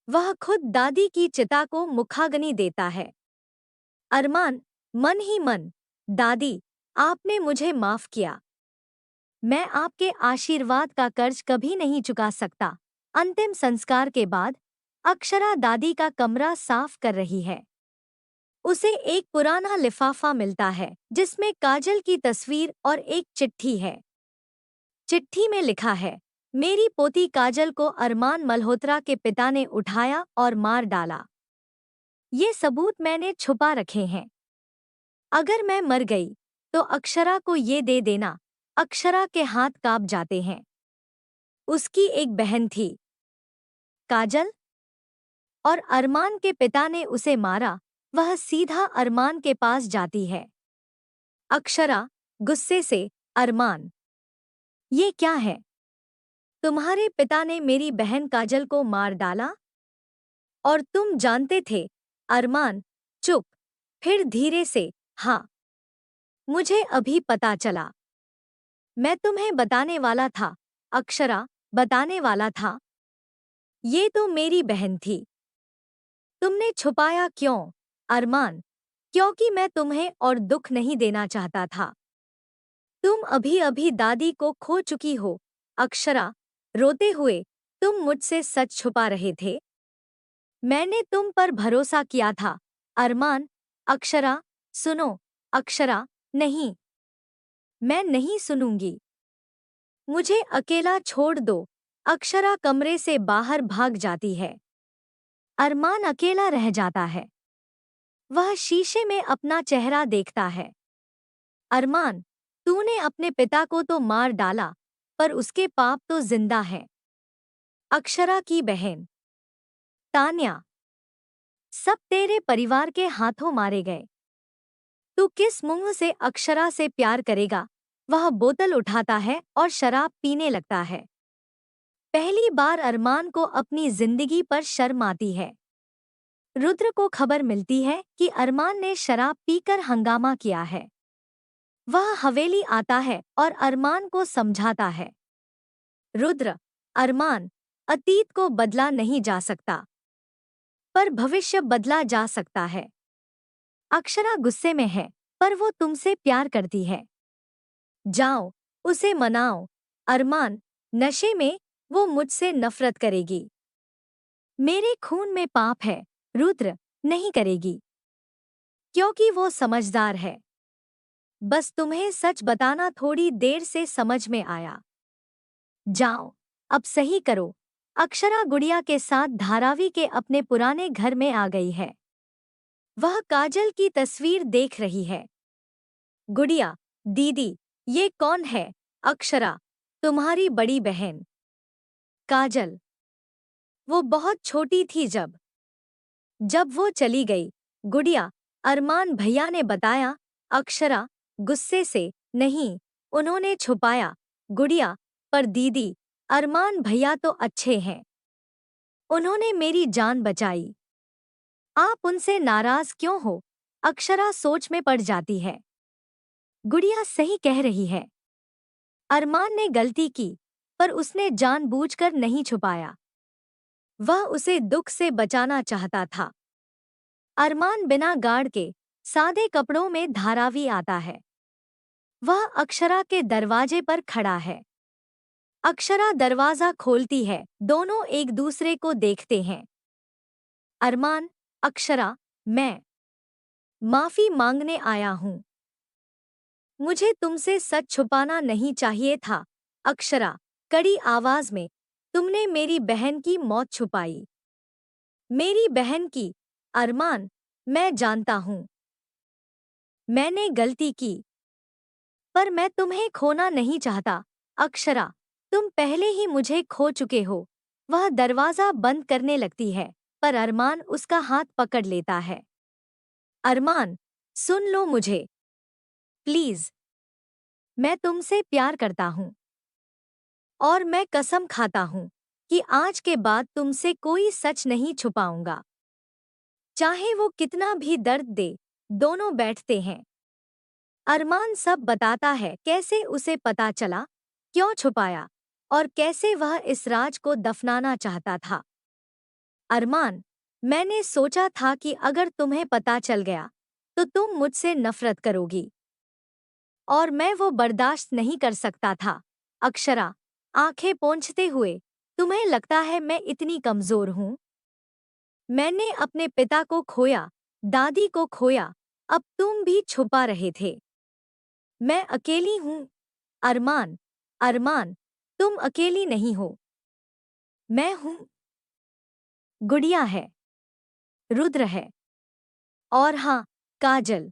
Speaker 1: वह खुद दादी की चिता को मुखाग्नि देता है। अरमान मन ही मन, दादी, आपने मुझे माफ किया। मैं आपके आशीर्वाद का कर्ज कभी नहीं चुका सकता। अंतिम संस्कार के बाद अक्षरा दादी का कमरा साफ कर रही है। उसे एक पुराना लिफाफा मिलता है जिसमें काजल की तस्वीर और एक चिट्ठी है। चिट्ठी में लिखा है, मेरी पोती काजल को अरमान मल्होत्रा के पिता ने उठाया और मार डाला। ये सबूत मैंने छुपा रखे हैं। अगर मैं मर गई तो अक्षरा को ये दे देना। अक्षरा के हाथ कांप जाते हैं। उसकी एक बहन थी, काजल, और अरमान के पिता ने उसे मारा। वह सीधा अरमान के पास जाती है। अक्षरा गुस्से से, अरमान, ये क्या है? तुम्हारे पिता ने मेरी बहन काजल को मार डाला और तुम जानते थे? अरमान चुप। फिर धीरे से, हाँ, मुझे अभी पता चला। मैं तुम्हें बताने वाला था। अक्षरा बताने वाला था। ये तो मेरी बहन थी। तुमने छुपाया क्यों? अरमान, क्योंकि मैं तुम्हें और दुख नहीं देना चाहता था। तुम अभी अभी दादी को खो चुकी हो। अक्षरा रोते हुए, तुम मुझसे सच छुपा रहे थे। मैंने तुम पर भरोसा किया था। अरमान, अक्षरा सुनो। अक्षरा नहीं, मैं नहीं सुनूंगी। मुझे अकेला छोड़ दो। अक्षरा कमरे से बाहर भाग जाती है। अरमान अकेला रह जाता है। वह शीशे में अपना चेहरा देखता है। अरमान, तूने अपने पिता को तो मार डाला, पर उसके पाप तो जिंदा हैं। अक्षरा की बहन तान्या, सब तेरे परिवार के हाथों मारे गए। तू किस मुंह से अक्षरा से प्यार करेगा? वह बोतल उठाता है और शराब पीने लगता है। पहली बार अरमान को अपनी जिंदगी पर शर्म आती है। रुद्र को खबर मिलती है कि अरमान ने शराब पीकर हंगामा किया है। वह हवेली आता है और अरमान को समझाता है। रुद्र, अरमान, अतीत को बदला नहीं जा सकता, पर भविष्य बदला जा सकता है। अक्षरा गुस्से में है, पर वो तुमसे प्यार करती है। जाओ, उसे मनाओ। अरमान, नशे में वो मुझसे नफरत करेगी। मेरे खून में पाप है। रुद्र, नहीं करेगी, क्योंकि वो समझदार है। बस तुम्हें सच बताना थोड़ी देर से समझ में आया। जाओ, अब सही करो। अक्षरा गुड़िया के साथ धारावी के अपने पुराने घर में आ गई है। वह काजल की तस्वीर देख रही है। गुड़िया, दीदी, ये कौन है? अक्षरा, तुम्हारी बड़ी बहन। काजल, वो बहुत छोटी थी जब जब वो चली गई। गुड़िया, अरमान भैया ने बताया। अक्षरा गुस्से से, नहीं, उन्होंने छुपाया। गुड़िया, पर दीदी, अरमान भैया तो अच्छे हैं। उन्होंने मेरी जान बचाई। आप उनसे नाराज क्यों हो? अक्षरा सोच में पड़ जाती है। गुड़िया सही कह रही है। अरमान ने गलती की, पर उसने जानबूझकर नहीं छुपाया। वह उसे दुख से बचाना चाहता था। अरमान बिना गार्ड के सादे कपड़ों में धारावी आता है। वह अक्षरा के दरवाजे पर खड़ा है। अक्षरा दरवाजा खोलती है। दोनों एक दूसरे को देखते हैं। अरमान, अक्षरा, मैं माफी मांगने आया हूँ। मुझे तुमसे सच छुपाना नहीं चाहिए था। अक्षरा, कड़ी आवाज में, तुमने मेरी बहन की मौत छुपाई। मेरी बहन की। अरमान, मैं जानता हूँ मैंने गलती की, पर मैं तुम्हें खोना नहीं चाहता। अक्षरा, तुम पहले ही मुझे खो चुके हो। वह दरवाजा बंद करने लगती है, पर अरमान उसका हाथ पकड़ लेता है। अरमान, सुन लो मुझे, प्लीज। मैं तुमसे प्यार करता हूँ, और मैं कसम खाता हूँ कि आज के बाद तुमसे कोई सच नहीं छुपाऊंगा, चाहे वो कितना भी दर्द दे। दोनों बैठते हैं। अरमान सब बताता है, कैसे उसे पता चला, क्यों छुपाया, और कैसे वह इस राज को दफनाना चाहता था। अरमान, मैंने सोचा था कि अगर तुम्हें पता चल गया तो तुम मुझसे नफरत करोगी, और मैं वो बर्दाश्त नहीं कर सकता था। अक्षरा, आंखें पोंछते हुए, तुम्हें लगता है मैं इतनी कमजोर हूँ? मैंने अपने पिता को खोया, दादी को खोया, अब तुम भी छुपा रहे थे। मैं अकेली हूँ। अरमान, अरमान, तुम अकेली नहीं हो। मैं हूँ। गुड़िया है, रुद्र है, और हाँ, काजल।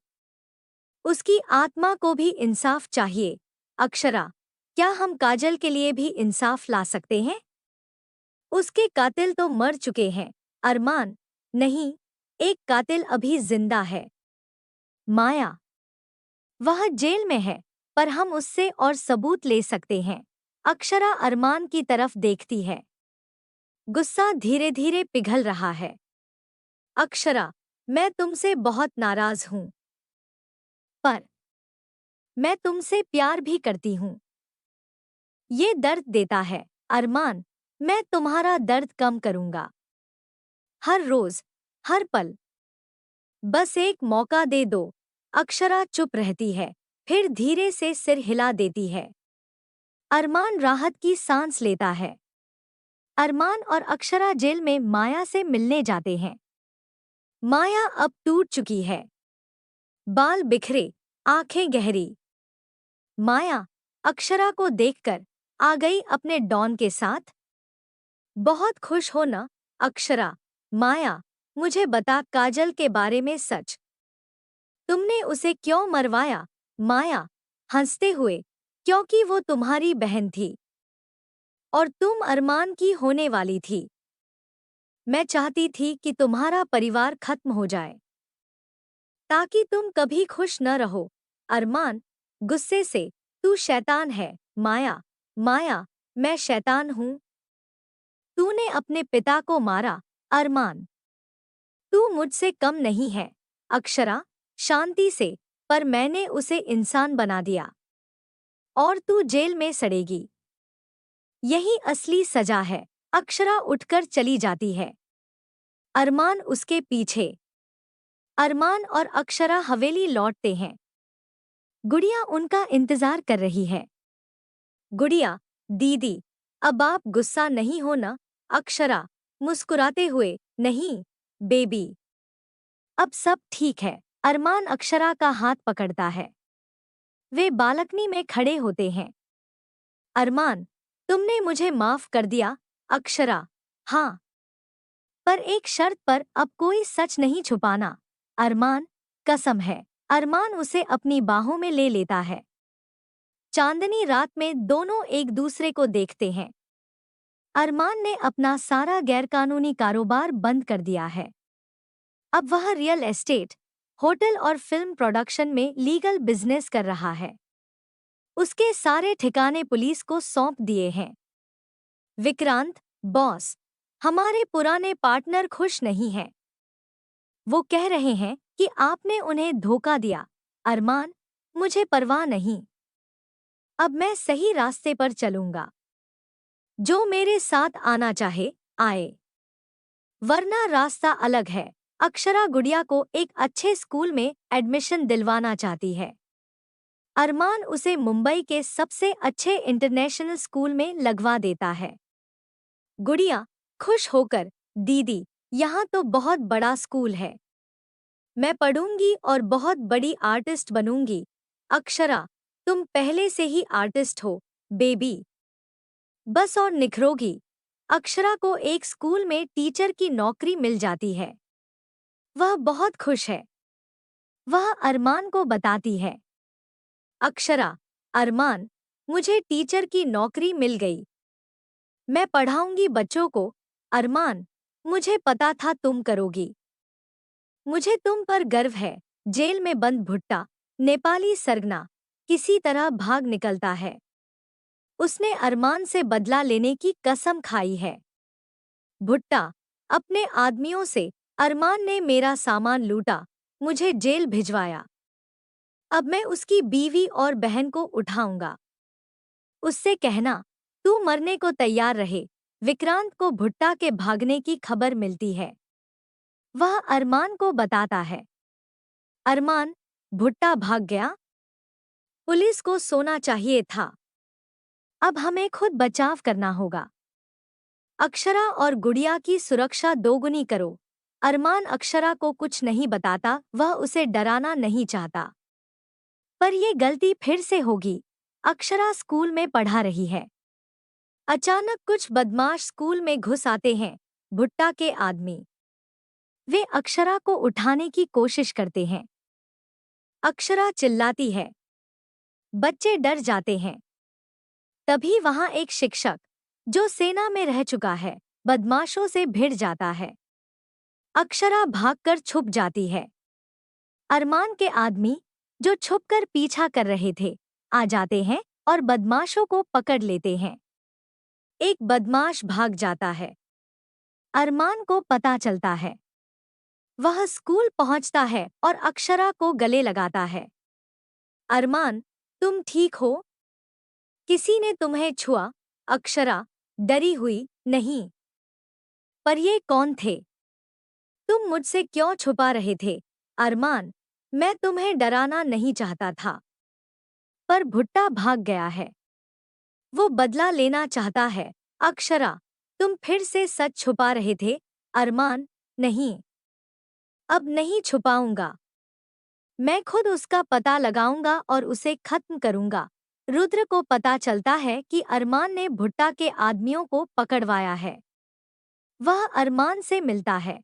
Speaker 1: उसकी आत्मा को भी इंसाफ चाहिए। अक्षरा, क्या हम काजल के लिए भी इंसाफ ला सकते हैं? उसके कातिल तो मर चुके हैं। अरमान, नहीं, एक कातिल अभी जिंदा है। माया, वह जेल में है, पर हम उससे और सबूत ले सकते हैं। अक्षरा अरमान की तरफ देखती है। गुस्सा धीरे धीरे पिघल रहा है। अक्षरा, मैं तुमसे बहुत नाराज हूँ, पर मैं तुमसे प्यार भी करती हूँ। ये दर्द देता है। अरमान, मैं तुम्हारा दर्द कम करूँगा। हर रोज, हर पल। बस एक मौका दे दो। अक्षरा चुप रहती है, फिर धीरे से सिर हिला देती है। अरमान राहत की सांस लेता है। अरमान और अक्षरा जेल में माया से मिलने जाते हैं। माया अब टूट चुकी है, बाल बिखरे, आंखें गहरी। माया अक्षरा को देखकर आ गई अपने डॉन के साथ। बहुत खुश हो ना? अक्षरा, माया, मुझे बता काजल के बारे में सच। तुमने उसे क्यों मरवाया? माया हंसते हुए, क्योंकि वो तुम्हारी बहन थी, और तुम अरमान की होने वाली थी। मैं चाहती थी कि तुम्हारा परिवार खत्म हो जाए, ताकि तुम कभी खुश न रहो। अरमान गुस्से से, तू शैतान है। माया, माया, मैं शैतान हूँ? तूने अपने पिता को मारा। अरमान, तू मुझसे कम नहीं है। अक्षरा शांति से, पर मैंने उसे इंसान बना दिया, और तू जेल में सड़ेगी। यही असली सजा है। अक्षरा उठकर चली जाती है। अरमान उसके पीछे। अरमान और अक्षरा हवेली लौटते हैं। गुड़िया उनका इंतजार कर रही है। गुड़िया, दीदी, अब आप गुस्सा नहीं हो ना? अक्षरा मुस्कुराते हुए, नहीं बेबी, अब सब ठीक है। अरमान अक्षरा का हाथ पकड़ता है। वे बालकनी में खड़े होते हैं। अरमान, तुमने मुझे माफ कर दिया? अक्षरा, हाँ, पर एक शर्त पर। अब कोई सच नहीं छुपाना। अरमान, कसम है। अरमान उसे अपनी बाहों में ले लेता है। चांदनी रात में दोनों एक दूसरे को देखते हैं। अरमान ने अपना सारा गैरकानूनी कारोबार बंद कर दिया है। अब वह रियल एस्टेट, होटल और फिल्म प्रोडक्शन में लीगल बिजनेस कर रहा है। उसके सारे ठिकाने पुलिस को सौंप दिए हैं। विक्रांत, बॉस, हमारे पुराने पार्टनर खुश नहीं हैं। वो कह रहे हैं कि आपने उन्हें धोखा दिया। अरमान, मुझे परवाह नहीं। अब मैं सही रास्ते पर चलूंगा। जो मेरे साथ आना चाहे, आए। वरना रास्ता अलग है। अक्षरा गुड़िया को एक अच्छे स्कूल में एडमिशन दिलवाना चाहती है। अरमान उसे मुंबई के सबसे अच्छे इंटरनेशनल स्कूल में लगवा देता है। गुड़िया खुश होकर, दीदी, यहाँ तो बहुत बड़ा स्कूल है। मैं पढ़ूंगी और बहुत बड़ी आर्टिस्ट बनूंगी। अक्षरा, तुम पहले से ही आर्टिस्ट हो, बेबी। बस और निखरोगी। अक्षरा को एक स्कूल में टीचर की नौकरी मिल जाती है। वह बहुत खुश है। वह अरमान को बताती है। अक्षरा, अरमान, मुझे टीचर की नौकरी मिल गई। मैं पढ़ाऊंगी बच्चों को। अरमान, मुझे पता था तुम करोगी। मुझे तुम पर गर्व है। जेल में बंद भुट्टा, नेपाली सरगना, किसी तरह भाग निकलता है। उसने अरमान से बदला लेने की कसम खाई है। भुट्टा अपने आदमियों से, अरमान ने मेरा सामान लूटा, मुझे जेल भिजवाया। अब मैं उसकी बीवी और बहन को उठाऊंगा। उससे कहना, तू मरने को तैयार रहे। विक्रांत को भुट्टा के भागने की खबर मिलती है। वह अरमान को बताता है। अरमान, भुट्टा भाग गया। पुलिस को सोना चाहिए था। अब हमें खुद बचाव करना होगा। अक्षरा और गुड़िया की सुरक्षा दोगुनी करो। अरमान अक्षरा को कुछ नहीं बताता, वह उसे डराना नहीं चाहता। पर ये गलती फिर से होगी। अक्षरा स्कूल में पढ़ा रही है। अचानक कुछ बदमाश स्कूल में घुस आते हैं। भुट्टा के आदमी। वे अक्षरा को उठाने की कोशिश करते हैं। अक्षरा चिल्लाती है। बच्चे डर जाते हैं। तभी वहां एक शिक्षक, जो सेना में रह चुका है, बदमाशों से भिड़ जाता है। अक्षरा भागकर छुप जाती है। अरमान के आदमी, जो छुपकर पीछा कर रहे थे, आ जाते हैं और बदमाशों को पकड़ लेते हैं। एक बदमाश भाग जाता है। अरमान को पता चलता है। वह स्कूल पहुंचता है और अक्षरा को गले लगाता है। अरमान, तुम ठीक हो? किसी ने तुम्हें छुआ? अक्षरा डरी हुई, नहीं। पर ये कौन थे? तुम मुझसे क्यों छुपा रहे थे? अरमान, मैं तुम्हें डराना नहीं चाहता था। पर भुट्टा भाग गया है। वो बदला लेना चाहता है। अक्षरा, तुम फिर से सच छुपा रहे थे। अरमान, नहीं। अब नहीं छुपाऊंगा। मैं खुद उसका पता लगाऊंगा और उसे खत्म करूंगा। रुद्र को पता चलता है कि अरमान ने भुट्टा के आदमियों को पकड़वाया है। वह अरमान से मिलता है।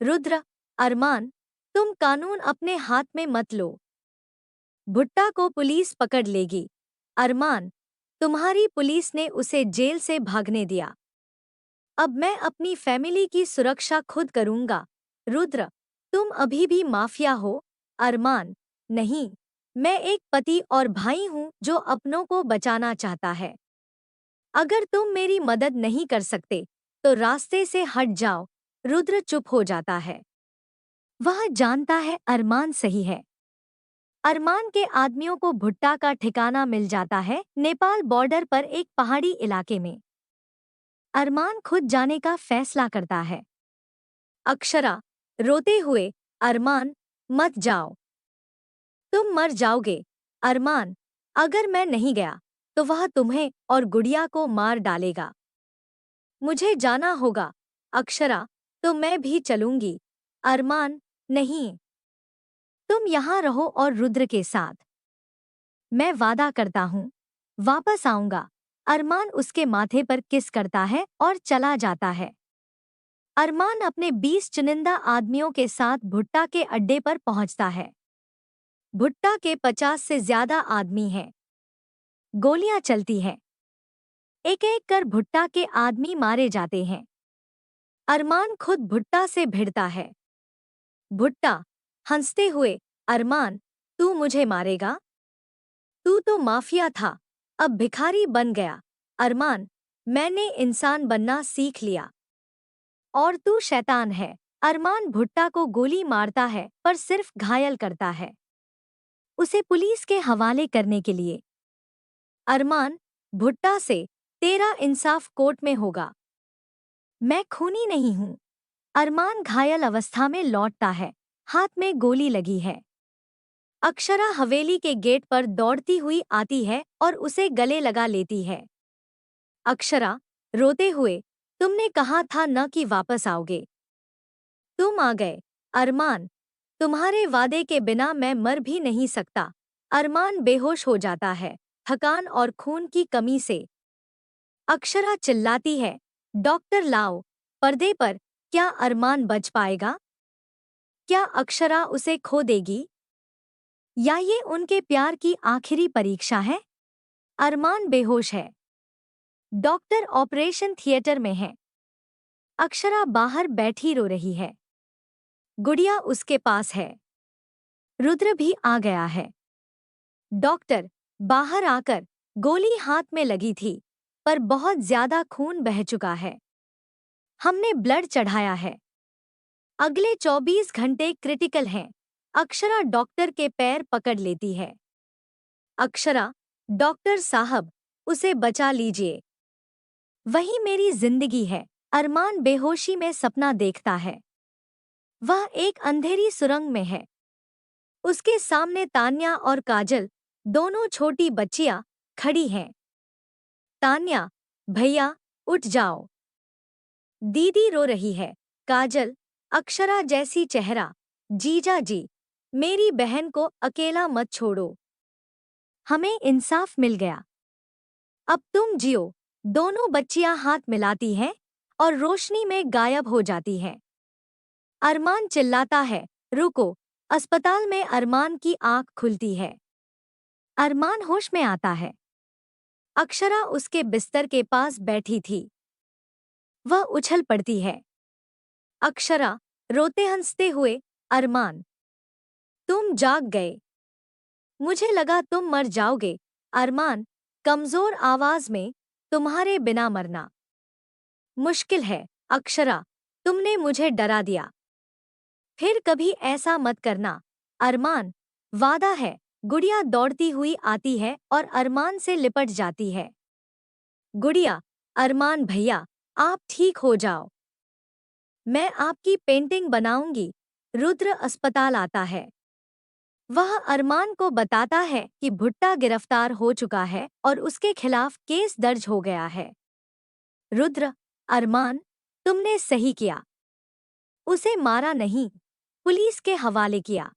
Speaker 1: रुद्र, अरमान, तुम कानून अपने हाथ में मत लो। भुट्टा को पुलिस पकड़ लेगी। अरमान, तुम्हारी पुलिस ने उसे जेल से भागने दिया। अब मैं अपनी फैमिली की सुरक्षा खुद करूंगा। रुद्र, तुम अभी भी माफिया हो। अरमान, नहीं। मैं एक पति और भाई हूं जो अपनों को बचाना चाहता है। अगर तुम मेरी मदद नहीं कर सकते, तो रास्ते से हट जाओ। रुद्र चुप हो जाता है। वह जानता है अरमान सही है। अरमान के आदमियों को भुट्टा का ठिकाना मिल जाता है, नेपाल बॉर्डर पर एक पहाड़ी इलाके में। अरमान खुद जाने का फैसला करता है। अक्षरा रोते हुए, अरमान, मत जाओ। तुम मर जाओगे। अरमान, अगर मैं नहीं गया, तो वह तुम्हें और गुड़िया को मार डालेगा। मुझे जाना होगा। अक्षरा, तो मैं भी चलूंगी। अरमान, नहीं। तुम यहाँ रहो और रुद्र के साथ। मैं वादा करता हूँ, वापस आऊंगा। अरमान उसके माथे पर किस करता है और चला जाता है। अरमान अपने 20 चुनिंदा आदमियों के साथ भुट्टा के अड्डे पर पहुंचता है। भुट्टा के 50 से ज्यादा आदमी हैं। गोलियां चलती हैं। एक एक कर भुट्टा के आदमी मारे जाते हैं। अरमान खुद भुट्टा से भिड़ता है। भुट्टा हंसते हुए, अरमान, तू मुझे मारेगा? तू तो माफिया था, अब भिखारी बन गया। अरमान, मैंने इंसान बनना सीख लिया। और तू शैतान है। अरमान भुट्टा को गोली मारता है पर सिर्फ घायल करता है, उसे पुलिस के हवाले करने के लिए। अरमान भुट्टा से तेरा इंसाफ कोर्ट में होगा, मैं खूनी नहीं हूं। अरमान घायल अवस्था में लौटता है, हाथ में गोली लगी है। अक्षरा हवेली के गेट पर दौड़ती हुई आती है और उसे गले लगा लेती है। अक्षरा रोते हुए, तुमने कहा था न कि वापस आओगे, तुम आ गए। अरमान, तुम्हारे वादे के बिना मैं मर भी नहीं सकता। अरमान बेहोश हो जाता है, थकान और खून की कमी से। अक्षरा चिल्लाती है, डॉक्टर लाओ। पर्दे पर, क्या अरमान बच पाएगा? क्या अक्षरा उसे खो देगी? या ये उनके प्यार की आखिरी परीक्षा है? अरमान बेहोश है। डॉक्टर ऑपरेशन थिएटर में है। अक्षरा बाहर बैठी रो रही है। गुड़िया उसके पास है। रुद्र भी आ गया है। डॉक्टर बाहर आकर, गोली हाथ में लगी थी, पर बहुत ज्यादा खून बह चुका है। हमने ब्लड चढ़ाया है। अगले 24 घंटे क्रिटिकल हैं। अक्षरा डॉक्टर के पैर पकड़ लेती है। अक्षरा, डॉक्टर साहब, उसे बचा लीजिए। वही मेरी जिंदगी है। अरमान बेहोशी में सपना देखता है। वह एक अंधेरी सुरंग में है। उसके सामने तान्या और काजल, दोनों छोटी बच्चियां, खड़ी हैं। तान्या, भैया, उठ जाओ। दीदी रो रही है। काजल, अक्षरा जैसी चेहरा। जीजा जी, मेरी बहन को अकेला मत छोड़ो। हमें इंसाफ मिल गया। अब तुम जियो। दोनों बच्चियां हाथ मिलाती हैं और रोशनी में गायब हो जाती हैं। अरमान चिल्लाता है, रुको। अस्पताल में अरमान की आंख खुलती है। अरमान होश में आता है। अक्षरा उसके बिस्तर के पास बैठी थी। वह उछल पड़ती है। अक्षरा, रोते हंसते हुए, अरमान, तुम जाग गए। मुझे लगा तुम मर जाओगे। अरमान, कमजोर आवाज में, तुम्हारे बिना मरना मुश्किल है। अक्षरा, तुमने मुझे डरा दिया। फिर कभी ऐसा मत करना। अरमान, वादा है। गुड़िया दौड़ती हुई आती है और अरमान से लिपट जाती है। गुड़िया, अरमान भैया, आप ठीक हो जाओ। मैं आपकी पेंटिंग बनाऊंगी। रुद्र अस्पताल आता है। वह अरमान को बताता है कि भुट्टा गिरफ्तार हो चुका है और उसके खिलाफ केस दर्ज हो गया है। रुद्र, अरमान, तुमने सही किया। उसे मारा नहीं, पुलिस के हवाले किया।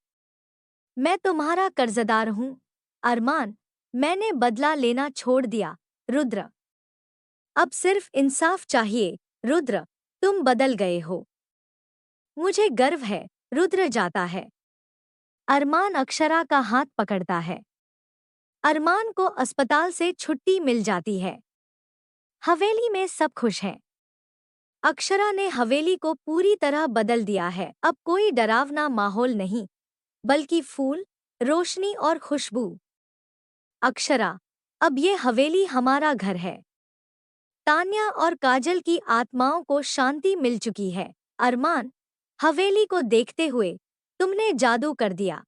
Speaker 1: मैं तुम्हारा कर्जदार हूं। अरमान, मैंने बदला लेना छोड़ दिया। रुद्र, अब सिर्फ इंसाफ चाहिए। रुद्र, तुम बदल गए हो। मुझे गर्व है। रुद्र जाता है। अरमान अक्षरा का हाथ पकड़ता है। अरमान को अस्पताल से छुट्टी मिल जाती है। हवेली में सब खुश हैं। अक्षरा ने हवेली को पूरी तरह बदल दिया है। अब कोई डरावना माहौल नहीं, बल्कि फूल, रोशनी और खुशबू। अक्षरा, अब ये हवेली हमारा घर है। तान्या और काजल की आत्माओं को शांति मिल चुकी है। अरमान, हवेली को देखते हुए, तुमने जादू कर दिया।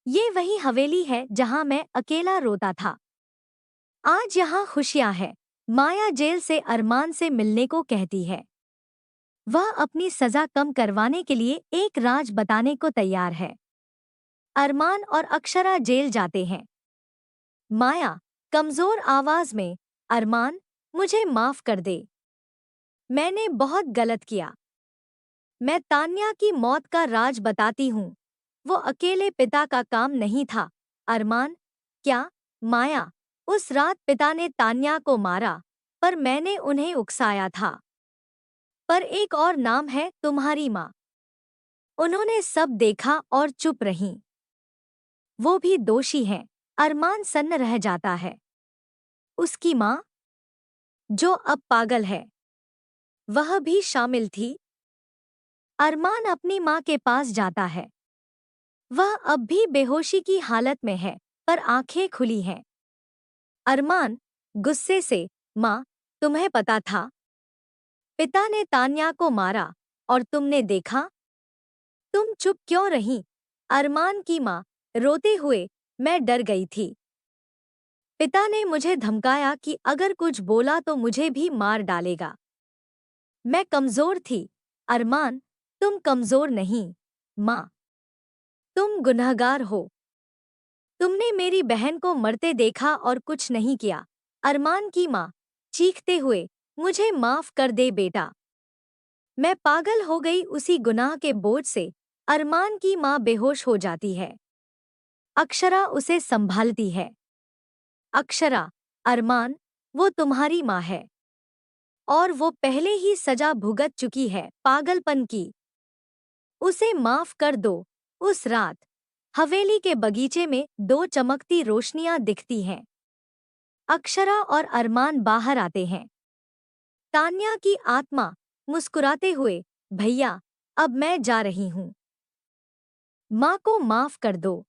Speaker 1: ये वही हवेली है जहां मैं अकेला रोता था। आज यहाँ खुशियां है। माया जेल से अरमान से मिलने को कहती है। वह अपनी सजा कम करवाने के लिए एक राज बताने को तैयार है। अरमान और अक्षरा जेल जाते हैं। माया, कमजोर आवाज में, अरमान, मुझे माफ कर दे। मैंने बहुत गलत किया। मैं तान्या की मौत का राज बताती हूँ। वो अकेले पिता का काम नहीं था। अरमान, क्या? माया, उस रात पिता ने तान्या को मारा, पर मैंने उन्हें उकसाया था। पर एक और नाम है, तुम्हारी माँ। उन्होंने सब देखा और चुप रहीं। वो भी दोषी हैं। अरमान सन्न रह जाता है। उसकी माँ, जो अब पागल है, वह भी शामिल थी। अरमान अपनी माँ के पास जाता है। वह अब भी बेहोशी की हालत में है, पर आंखें खुली हैं। अरमान, गुस्से से, माँ, तुम्हें पता था? पिता ने तान्या को मारा और तुमने देखा? तुम चुप क्यों रही? अरमान की माँ रोते हुए, मैं डर गई थी। पिता ने मुझे धमकाया कि अगर कुछ बोला तो मुझे भी मार डालेगा। मैं कमजोर थी। अरमान, तुम कमजोर नहीं, माँ। तुम गुनहगार हो। तुमने मेरी बहन को मरते देखा और कुछ नहीं किया। अरमान की माँ चीखते हुए, मुझे माफ कर दे बेटा। मैं पागल हो गई उसी गुनाह के बोझ से। अरमान की माँ बेहोश हो जाती है। अक्षरा उसे संभालती है। अक्षरा, अरमान, वो तुम्हारी माँ है और वो पहले ही सजा भुगत चुकी है पागलपन की। उसे माफ कर दो। उस रात हवेली के बगीचे में दो चमकती रोशनियां दिखती हैं। अक्षरा और अरमान बाहर आते हैं। तान्या की आत्मा मुस्कुराते हुए, भैया, अब मैं जा रही हूँ। माँ को माफ कर दो।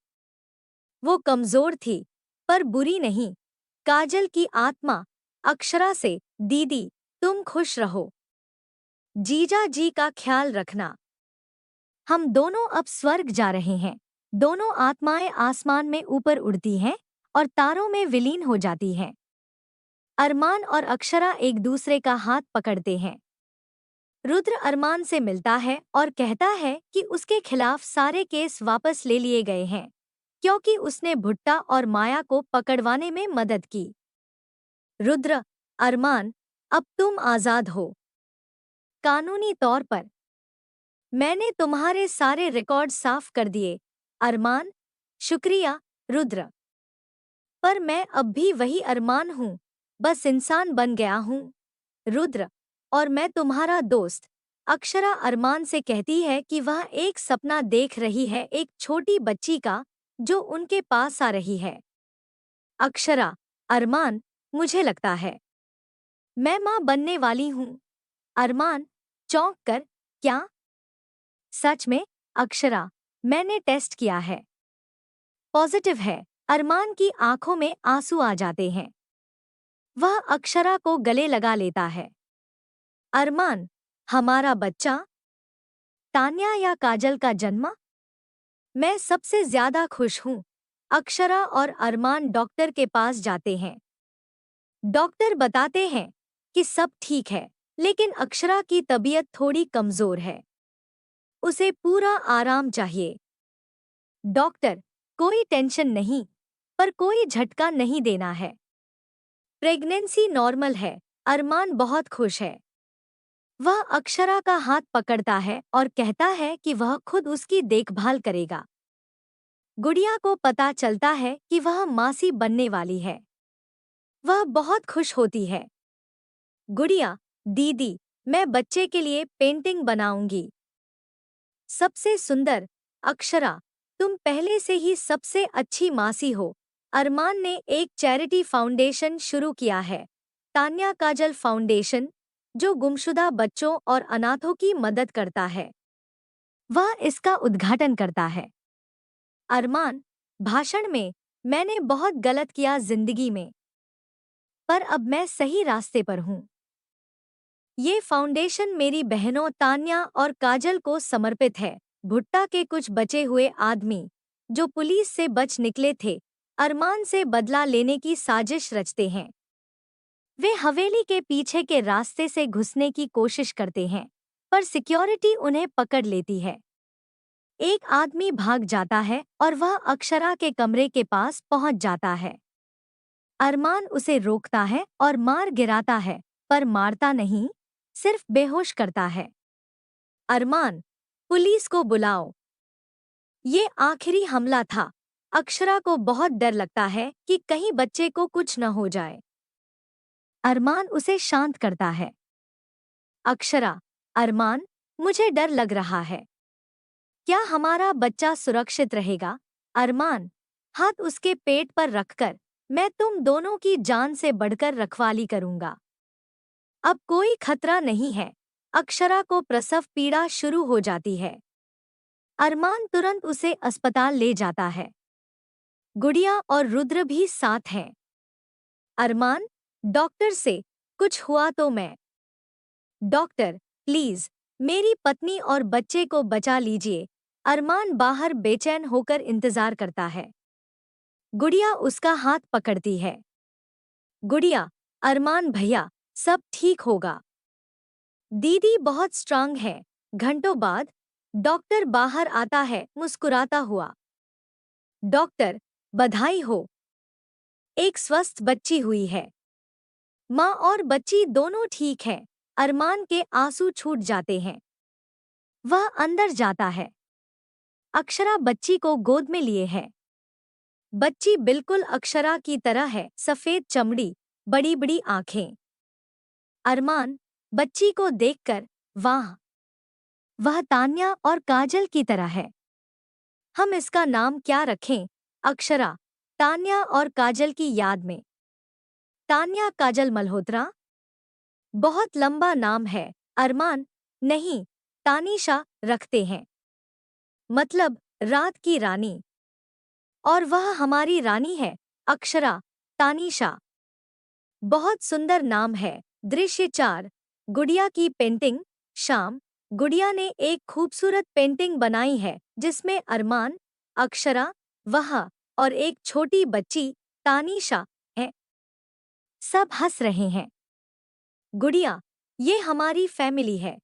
Speaker 1: वो कमजोर थी, पर बुरी नहीं। काजल की आत्मा अक्षरा से, दीदी, तुम खुश रहो। जीजा जी का ख्याल रखना। हम दोनों अब स्वर्ग जा रहे हैं। दोनों आत्माएं आसमान में ऊपर उड़ती हैं और तारों में विलीन हो जाती हैं। अरमान और अक्षरा एक दूसरे का हाथ पकड़ते हैं। रुद्र अरमान से मिलता है और कहता है कि उसके खिलाफ सारे केस वापस ले लिए गए हैं, क्योंकि उसने भुट्टा और माया को पकड़वाने में मदद की। रुद्र, अरमान, अब तुम आजाद हो। कानूनी तौर पर। मैंने तुम्हारे सारे रिकॉर्ड साफ कर दिए। अरमान, शुक्रिया, रुद्र। पर मैं अब भी वही अरमान हूँ, बस इंसान बन गया हूँ। रुद्र, और मैं तुम्हारा दोस्त। अक्षरा अरमान से कहती है कि वह एक सपना देख रही है, एक छोटी बच्ची का, जो उनके पास आ रही है। अक्षरा, अरमान, मुझे लगता है मैं माँ बनने वाली हूँ। अरमान, चौंक कर, क्या? सच में? अक्षरा, मैंने टेस्ट किया है, पॉजिटिव है। अरमान की आंखों में आंसू आ जाते हैं। वह अक्षरा को गले लगा लेता है। अरमान, हमारा बच्चा? तान्या या काजल का जन्म? मैं सबसे ज्यादा खुश हूँ। अक्षरा और अरमान डॉक्टर के पास जाते हैं। डॉक्टर बताते हैं कि सब ठीक है, लेकिन अक्षरा की तबीयत थोड़ी कमजोर है। उसे पूरा आराम चाहिए। डॉक्टर, कोई टेंशन नहीं, पर कोई झटका नहीं देना है। प्रेगनेंसी नॉर्मल है। अरमान बहुत खुश है। वह अक्षरा का हाथ पकड़ता है और कहता है कि वह खुद उसकी देखभाल करेगा। गुड़िया को पता चलता है कि वह मासी बनने वाली है। वह बहुत खुश होती है। गुड़िया, दीदी, मैं बच्चे के लिए पेंटिंग बनाऊंगी। सबसे सुंदर। अक्षरा, तुम पहले से ही सबसे अच्छी मासी हो। अरमान ने एक चैरिटी फाउंडेशन शुरू किया है, तान्या काजल फाउंडेशन, जो गुमशुदा बच्चों और अनाथों की मदद करता है। वह इसका उद्घाटन करता है। अरमान, भाषण में, मैंने बहुत गलत किया जिंदगी में, पर अब मैं सही रास्ते पर हूँ। ये फाउंडेशन मेरी बहनों तान्या और काजल को समर्पित है। भुट्टा के कुछ बचे हुए आदमी, जो पुलिस से बच निकले थे, अरमान से बदला लेने की साजिश रचते हैं। वे हवेली के पीछे के रास्ते से घुसने की कोशिश करते हैं, पर सिक्योरिटी उन्हें पकड़ लेती है। एक आदमी भाग जाता है और वह अक्षरा के कमरे के पास पहुंच जाता है। अरमान उसे रोकता है और मार गिराता है, पर मारता नहीं, सिर्फ बेहोश करता है। अरमान, पुलिस को बुलाओ। ये आखिरी हमला था। अक्षरा को बहुत डर लगता है कि कहीं बच्चे को कुछ न हो जाए। अरमान उसे शांत करता है। अक्षरा, अरमान, मुझे डर लग रहा है। क्या हमारा बच्चा सुरक्षित रहेगा? अरमान, हाथ उसके पेट पर रखकर, मैं तुम दोनों की जान से बढ़कर रखवाली करूंगा। अब कोई खतरा नहीं है। अक्षरा को प्रसव पीड़ा शुरू हो जाती है। अरमान तुरंत उसे अस्पताल ले जाता है। गुड़िया और रुद्र भी साथ हैं। अरमान, डॉक्टर से, कुछ हुआ तो मैं। डॉक्टर, प्लीज, मेरी पत्नी और बच्चे को बचा लीजिए। अरमान बाहर बेचैन होकर इंतजार करता है। गुड़िया उसका हाथ पकड़ती है। गुड़िया, अरमान भैया, सब ठीक होगा। दीदी बहुत स्ट्रांग है। घंटों बाद डॉक्टर बाहर आता है मुस्कुराता हुआ। डॉक्टर, बधाई हो, एक स्वस्थ बच्ची हुई है। माँ और बच्ची दोनों ठीक है। अरमान के आंसू छूट जाते हैं। वह अंदर जाता है। अक्षरा बच्ची को गोद में लिए है। बच्ची बिल्कुल अक्षरा की तरह है, सफेद चमड़ी, बड़ी बड़ी आंखें। अरमान बच्ची को देखकर, वाह, वह तान्या और काजल की तरह है। हम इसका नाम क्या रखें? अक्षरा, तान्या और काजल की याद में। तान्या काजल मल्होत्रा? बहुत लंबा नाम है। अरमान, नहीं, तानिशा रखते हैं। मतलब रात की रानी। और वह हमारी रानी है। अक्षरा, तानिशा। बहुत सुंदर नाम है। दृश्य 4। गुड़िया की पेंटिंग। शाम, गुड़िया ने एक खूबसूरत पेंटिंग बनाई है जिसमें अरमान, अक्षरा, वह और एक छोटी बच्ची तानिशा है। सब हंस रहे हैं। गुड़िया, ये हमारी फैमिली है।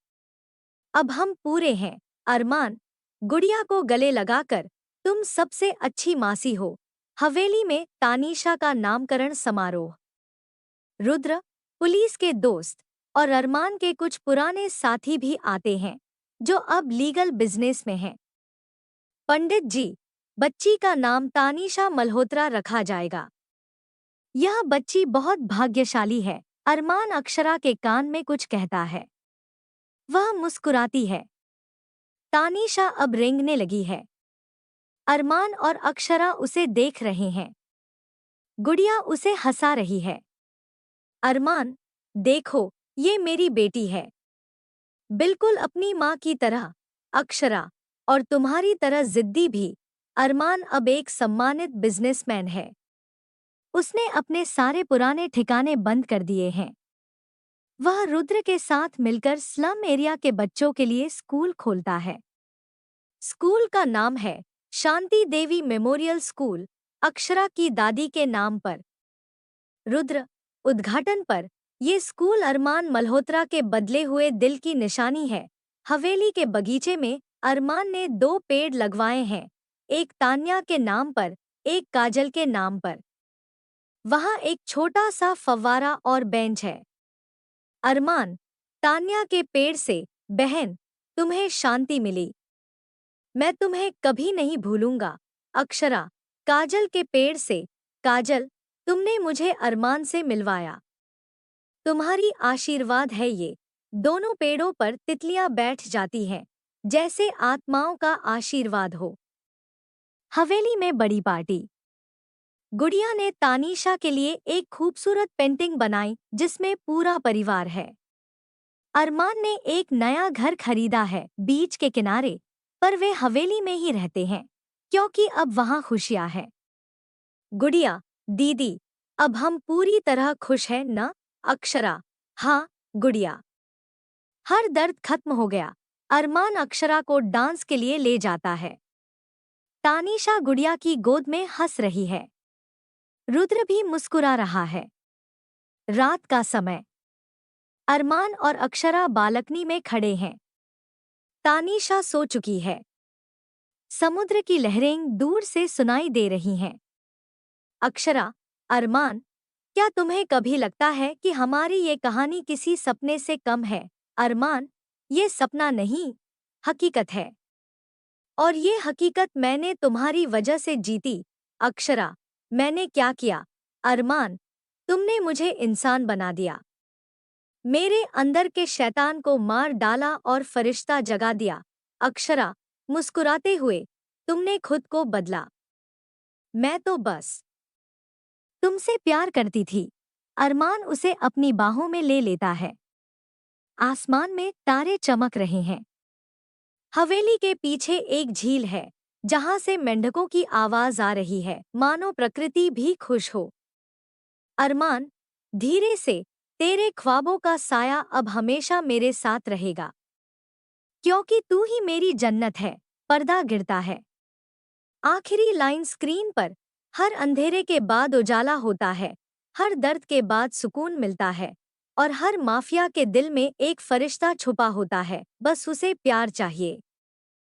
Speaker 1: अब हम पूरे हैं। अरमान, गुड़िया को गले लगाकर, तुम सबसे अच्छी मासी हो। हवेली में तानिशा का नामकरण समारोह। रुद्र, पुलिस के दोस्त और अरमान के कुछ पुराने साथी भी आते हैं जो अब लीगल बिजनेस में हैं। पंडित जी, बच्ची का नाम तानिशा मल्होत्रा रखा जाएगा। यह बच्ची बहुत भाग्यशाली है। अरमान अक्षरा के कान में कुछ कहता है। वह मुस्कुराती है। तानिशा अब रेंगने लगी है। अरमान और अक्षरा उसे देख रहे हैं। गुड़िया उसे हंसा रही है। अरमान, देखो, ये मेरी बेटी है, बिल्कुल अपनी माँ की तरह। अक्षरा, और तुम्हारी तरह जिद्दी भी। अरमान अब एक सम्मानित बिजनेसमैन है। उसने अपने सारे पुराने ठिकाने बंद कर दिए हैं। वह रुद्र के साथ मिलकर स्लम एरिया के बच्चों के लिए स्कूल खोलता है। स्कूल का नाम है शांति देवी मेमोरियल स्कूल, अक्षरा की दादी के नाम पर। रुद्र, उद्घाटन पर, ये स्कूल अरमान मल्होत्रा के बदले हुए दिल की निशानी है। हवेली के बगीचे में अरमान ने 2 पेड़ लगवाए हैं, एक तान्या के नाम पर, एक काजल के नाम पर। वहाँ एक छोटा सा फव्वारा और बेंच है। अरमान, तान्या के पेड़ से, बहन, तुम्हें शांति मिली, मैं तुम्हें कभी नहीं भूलूंगा। अक्षरा, काजल के पेड़ से, काजल, तुमने मुझे अरमान से मिलवाया, तुम्हारी आशीर्वाद है ये। दोनों पेड़ों पर तितलियां बैठ जाती हैं, जैसे आत्माओं का आशीर्वाद हो। हवेली में बड़ी पार्टी। गुड़िया ने तानिशा के लिए एक खूबसूरत पेंटिंग बनाई जिसमें पूरा परिवार है। अरमान ने एक नया घर खरीदा है बीच के किनारे, पर वे हवेली में ही रहते हैं क्योंकि अब वहाँ खुशियाँ है। गुड़िया, दीदी, अब हम पूरी तरह खुश हैं न? अक्षरा, हाँ, गुड़िया। हर दर्द खत्म हो गया। अरमान अक्षरा को डांस के लिए ले जाता है। तानिशा गुड़िया की गोद में हंस रही है। रुद्र भी मुस्कुरा रहा है। रात का समय। अरमान और अक्षरा बालकनी में खड़े हैं। तानिशा सो चुकी है। समुद्र की लहरें दूर से सुनाई दे रही हैं। अक्षरा, अरमान, क्या तुम्हें कभी लगता है कि हमारी ये कहानी किसी सपने से कम है? अरमान, ये सपना नहीं, हकीकत है। और ये हकीकत मैंने तुम्हारी वजह से जीती। अक्षरा, मैंने क्या किया? अरमान, तुमने मुझे इंसान बना दिया। मेरे अंदर के शैतान को मार डाला और फरिश्ता जगा दिया। अक्षरा, मुस्कुराते हुए, तुमने खुद को बदला। मैं तो बस तुमसे प्यार करती थी। अरमान उसे अपनी बाहों में ले लेता है। आसमान में तारे चमक रहे हैं। हवेली के पीछे एक झील है जहां से मेंढकों की आवाज आ रही है, मानो प्रकृति भी खुश हो। अरमान, धीरे से, तेरे ख्वाबों का साया अब हमेशा मेरे साथ रहेगा। क्योंकि तू ही मेरी जन्नत है। पर्दा गिरता है। आखिरी लाइन स्क्रीन पर। हर अंधेरे के बाद उजाला होता है, हर दर्द के बाद सुकून मिलता है, और हर माफिया के दिल में एक फरिश्ता छुपा होता है, बस उसे प्यार चाहिए।